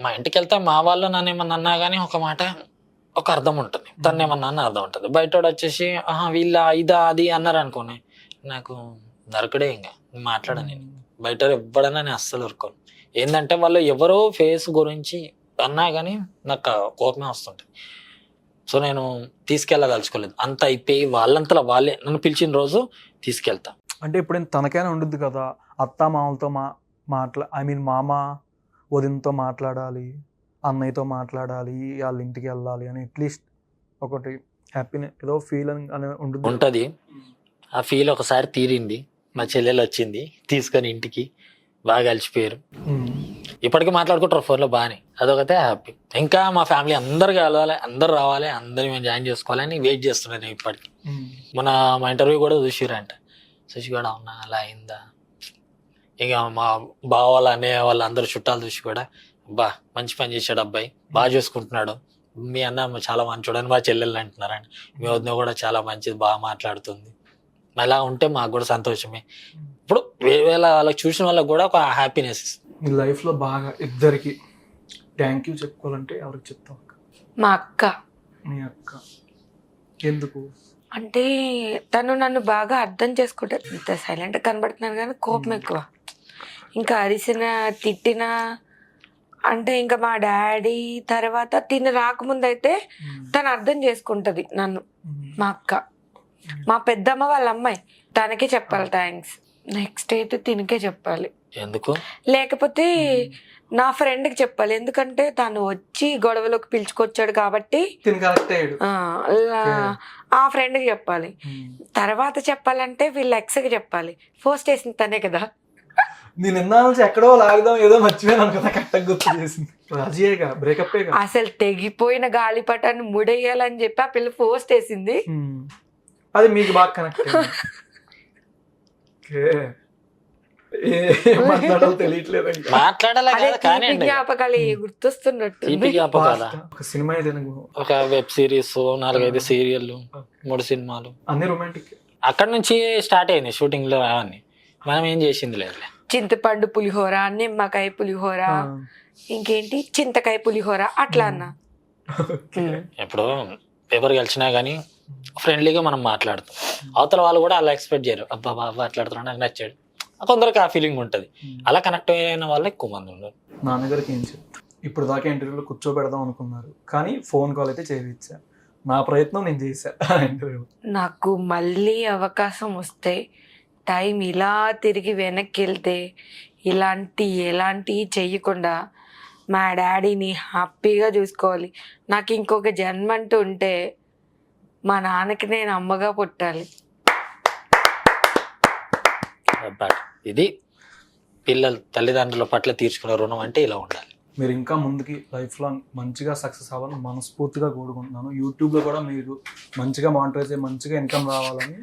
Speaker 4: మా ఇంటికి వెళ్తే మా వాళ్ళు నన్ను ఏమన్నా అన్నా కానీ ఒక మాట ఒక అర్థం ఉంటుంది, తను ఏమన్నా అన్న అర్థం ఉంటుంది. బయట వచ్చేసి వీళ్ళ ఇదా అది అన్నారు అనుకోని నాకు దొరకడే. ఇంకా మాట్లాడను నేను బయట ఎవ్వడన్నా నేను అస్సలు ఉరుకోను. ఏంటంటే వాళ్ళు ఎవరో ఫేస్ గురించి అన్నా కానీ నాకు కోపమే వస్తుంటుంది. సో నేను తీసుకెళ్ళదలుచుకోలేదు. అంత అయిపోయి వాళ్ళంతలా వాళ్ళే నన్ను పిలిచిన రోజు తీసుకెళ్తా.
Speaker 2: అంటే ఇప్పుడు తనకైనా ఉండుద్ది కదా, అత్త మామలతో మామ వదినతో మాట్లాడాలి, అన్నయ్యతో మాట్లాడాలి, వాళ్ళ ఇంటికి వెళ్ళాలి అని అట్లీస్ట్ ఒకటి హ్యాపీనెస్ ఏదో ఫీలింగ్ అని
Speaker 4: ఉంటుంది. ఆ ఫీల్ ఒకసారి తీరింది. మా చెల్లెలు వచ్చింది తీసుకొని ఇంటికి, బాగా కలిసిపోయారు. ఇప్పటికీ మాట్లాడుకుంటారు ఫోన్లో బాగానే, అదొకతే హ్యాపీ. ఇంకా మా ఫ్యామిలీ అందరు కలవాలి, అందరు రావాలి, అందరు మేము జాయిన్ చేసుకోవాలని వెయిట్ చేస్తున్నాను ఇప్పటికి. మా ఇంటర్వ్యూ కూడా చూసిరంట, చూసి కూడా అవునా అలా అయిందా. ఇక మా బావ వాళ్ళ అన్నయ్య వాళ్ళ అందరు చుట్టాలు చూసి కూడా బా మంచి పని చేశాడు అబ్బాయి, బాగా చూసుకుంటున్నాడు, మీ అన్న చాలా మంచోడని మా చెల్లెళ్ళు అంటున్నారండి. మీ వదిన కూడా చాలా మంచిది, బాగా మాట్లాడుతుంది. అలా ఉంటే మాకు కూడా సంతోషమే. ఇప్పుడు వేరే వాళ్ళకి చూసిన వాళ్ళకి కూడా ఒక హ్యాపీనెస్.
Speaker 2: మీ లైఫ్లో బాగా ఇద్దరికి థ్యాంక్ యూ చెప్పుకోవాలంటే ఎవరికి చెప్తావు?
Speaker 3: మా అక్క.
Speaker 2: మీ అక్క ఎందుకు
Speaker 3: అంటే తను నన్ను బాగా అర్థం చేసుకుంటారు. ఇంత సైలెంట్ కనబడుతున్నాను కానీ కోపం ఎక్కువ. ఇంకా అరిసిన తిట్టిన అంటే ఇంకా మా డాడీ తర్వాత తిని రాకముందు అయితే తను అర్థం చేసుకుంటది నన్ను. మా అక్క, మా పెద్దమ్మ వాళ్ళ అమ్మాయి, తనకే చెప్పాలి థ్యాంక్స్. నెక్స్ట్ అయితే తినకే చెప్పాలి.
Speaker 4: ఎందుకు?
Speaker 3: లేకపోతే నా ఫ్రెండ్కి చెప్పాలి, ఎందుకంటే తను వచ్చి గొడవలోకి పిలుచుకొచ్చాడు కాబట్టి ఆ ఫ్రెండ్కి చెప్పాలి. తర్వాత చెప్పాలంటే వీళ్ళ ఎక్స్కి చెప్పాలి. ఫస్ట్ వేసింది తనే కదా.
Speaker 2: నేను ఎన్నాళ్ళు ఎక్కడో లాగుదాం ఏదో మర్చిపోయాను కదా, కరెక్ట్గా గుర్తు చేసింది. రాజీయేగా, బ్రేకప్
Speaker 3: అసలు తెగిపోయిన గాలిపటాన్ని ముడేయాలని చెప్పి ఆ పిల్ల పోస్ట్ వేసింది.
Speaker 2: అది మీకు బాగా కనెక్ట్ తెలియట్లేదు.
Speaker 3: జ్ఞాపకాలు గుర్తొస్తున్నట్టు.
Speaker 2: ఒక సినిమా ఏదైనా,
Speaker 4: ఒక వెబ్ సిరీస్, 4-5 సీరియల్, 3 సినిమాలు,
Speaker 2: అన్ని రొమాంటిక్.
Speaker 4: అక్కడ నుంచి స్టార్ట్ అయింది షూటింగ్ లో. అవన్నీ మనం ఏం చేసింది లేదు.
Speaker 3: చింతపండు పులిహోర, నిమ్మకాయ పులిహోర, ఇంకేంటి చింతకాయ పులిహోర అట్లా అన్న.
Speaker 4: ఇప్పుడు ఎవరు కలిసినా కానీ ఫ్రెండ్లీగా మనం మాట్లాడతాం. అవతల వాళ్ళు కూడా అలా ఎక్స్పెక్ట్ చేయరు, అబ్బా బాబా మాట్లాడుతున్నాడు నాకు నచ్చాడు. కొందరికి ఆ ఫీలింగ్ ఉంటుంది. అలా కనెక్ట్ అయిన వాళ్ళు ఎక్కువ మంది ఉన్నారు.
Speaker 2: నాన్నగారికి ఏం చెప్తా, ఇప్పుడు దాకా ఇంటర్వ్యూలో కూర్చోబెడదాం అనుకున్నారు కానీ ఫోన్ కాల్ అయితే చేయించా. నా ప్రయత్నం నేను చేశా ఇంటర్వ్యూ.
Speaker 3: నాకు మళ్ళీ అవకాశం వస్తే టైం ఇలా తిరిగి వెనక్కి వెళ్తే ఎలాంటివి చెయ్యకుండా మా డాడీని హ్యాపీగా చూసుకోవాలి. నాకు ఇంకొక జన్మ అంటూ ఉంటే మా నాన్నకి నేను అమ్మగా పుట్టాలి.
Speaker 4: బట్ ఇది పిల్లలు తల్లిదండ్రుల పట్ల తీర్చుకునే రుణం అంటే ఇలా ఉండాలి.
Speaker 2: మీరు ఇంకా ముందుకి లైఫ్ లాంగ్ మంచిగా సక్సెస్ అవ్వాలని మనస్ఫూర్తిగా కోరుకుంటున్నాను. యూట్యూబ్లో కూడా మీరు మంచిగా మానిటైజ్ అయ్యి మంచిగా ఇన్కమ్ రావాలని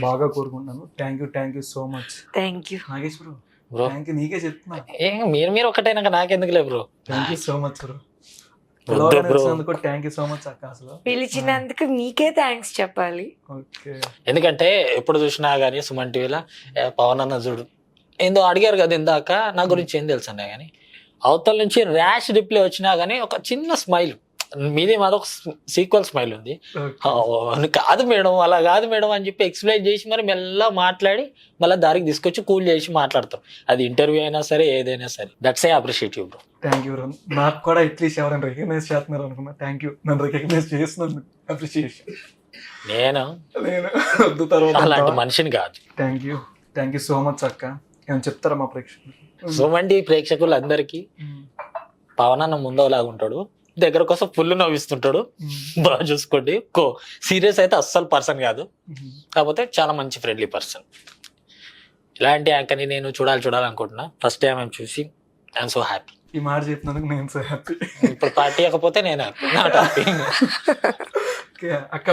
Speaker 2: బాగా కోరుకుంటున్నాను. Thank you so much.
Speaker 3: Thank you
Speaker 2: Nagesh bro.
Speaker 4: Bro
Speaker 2: thank you, నీకే చెప్తున్నా.
Speaker 4: మీరు ఒకటైనాక నాకెందుకులే bro.
Speaker 2: Thank you so much bro. Thank you so much అక్క. అసలు
Speaker 3: పిలిచినందుకు మీకే థ్యాంక్స్ చెప్పాలి.
Speaker 2: ఓకే.
Speaker 4: ఎందుకంటే ఎప్పుడు చూసినా కానీ సుమన్ టీవీలో పవన్ అన్న చూడు ఏందో అడిగారు కదా ఇందాక నా గురించి ఏం తెలుసు అన్నా కానీ అవతల నుంచి ర్యాష్ రిప్లై వచ్చినా కానీ ఒక చిన్న స్మైల్ మీది మాదొక సీక్వెల్ స్మైల్ ఉంది. కాదు మేడం అలా కాదు మేడం అని చెప్పి ఎక్స్ప్లెయిన్ చేసి మరి మెల్ల మాట్లాడి మళ్ళీ దారికి తీసుకొచ్చి కూల్ చేసి మాట్లాడతాం. అది ఇంటర్వ్యూ అయినా సరే ఏదైనా సరే. That's I appreciate you bro.
Speaker 2: Thank you bro. నాకు కూడా అట్లీస్ట్ ఎవరైనా రికగ్నైజ్ చేస్తున్నారు అనుకున్నా. థ్యాంక్ యూ, నన్ను రికగ్నైజ్ చేస్తున్నందుకు అప్రిషియేషన్.
Speaker 4: నేను
Speaker 2: వద్దు తర్వాత
Speaker 4: అలాంటి మనిషిని కాదు.
Speaker 2: థ్యాంక్ యూ సో మచ్ అక్క. ఏమైనా చెప్తారా మా ప్రేక్షకులు?
Speaker 4: సుమన్ టీవీ ప్రేక్షకులందరికీ పవన్ అన్న ముందోలాగా ఉంటాడు, దగ్గర కోసం ఫుల్ నవ్విస్తుంటాడు, బాగా చూసుకోండి. సీరియస్ అయితే అస్సలు పర్సన్ కాదు, కాకపోతే చాలా మంచి ఫ్రెండ్లీ పర్సన్. ఇలాంటి యాంకర్ని నేను చూడాలనుకుంటున్నా. ఫస్ట్ టైం మేము చూసి ఐఎమ్ సో హ్యాపీ.
Speaker 2: ఈ మాట చెప్పినందుకు నేను సో హ్యాపీ.
Speaker 4: ఇప్పుడు పార్టీ ఇవ్వకపోతే నేను హ్యాపీ.
Speaker 2: అక్క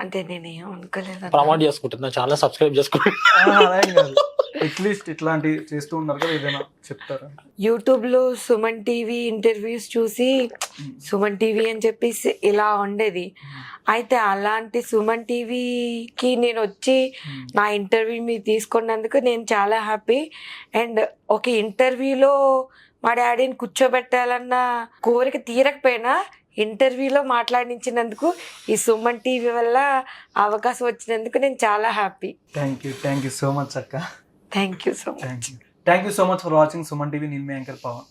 Speaker 3: అంటే నేనేం అనుకోలేదు.
Speaker 4: ప్రమోట్ చేసుకుంటున్నా, చాలా సబ్స్క్రైబ్ చేసుకుంటున్నా.
Speaker 2: అట్లీస్ట్ ఇట్లాంటి చేస్తూ ఉన్నారు కదా, ఏదైనా చెప్తారా?
Speaker 3: యూట్యూబ్ లో సుమన్ టీవీ ఇంటర్వ్యూస్ చూసి సుమన్ టీవీ అని చెప్పేసి ఇలా ఉండేది. అయితే అలాంటి సుమన్ టీవీకి నేను వచ్చి నా ఇంటర్వ్యూ మీరు తీసుకున్నందుకు నేను చాలా హ్యాపీ. అండ్ ఒక ఇంటర్వ్యూలో మా డాడీని కూర్చోబెట్టాలన్న కోరిక తీరకపోయినా ఇంటర్వ్యూలో మాట్లాడించినందుకు ఈ సుమన్ టీవీ వల్ల అవకాశం వచ్చినందుకు నేను చాలా happy.
Speaker 2: Thank you so much అక్క.
Speaker 3: Thank you so much.
Speaker 2: Thank you so much for watching Suman TV. నేను మీ యాంకర్ పవన్.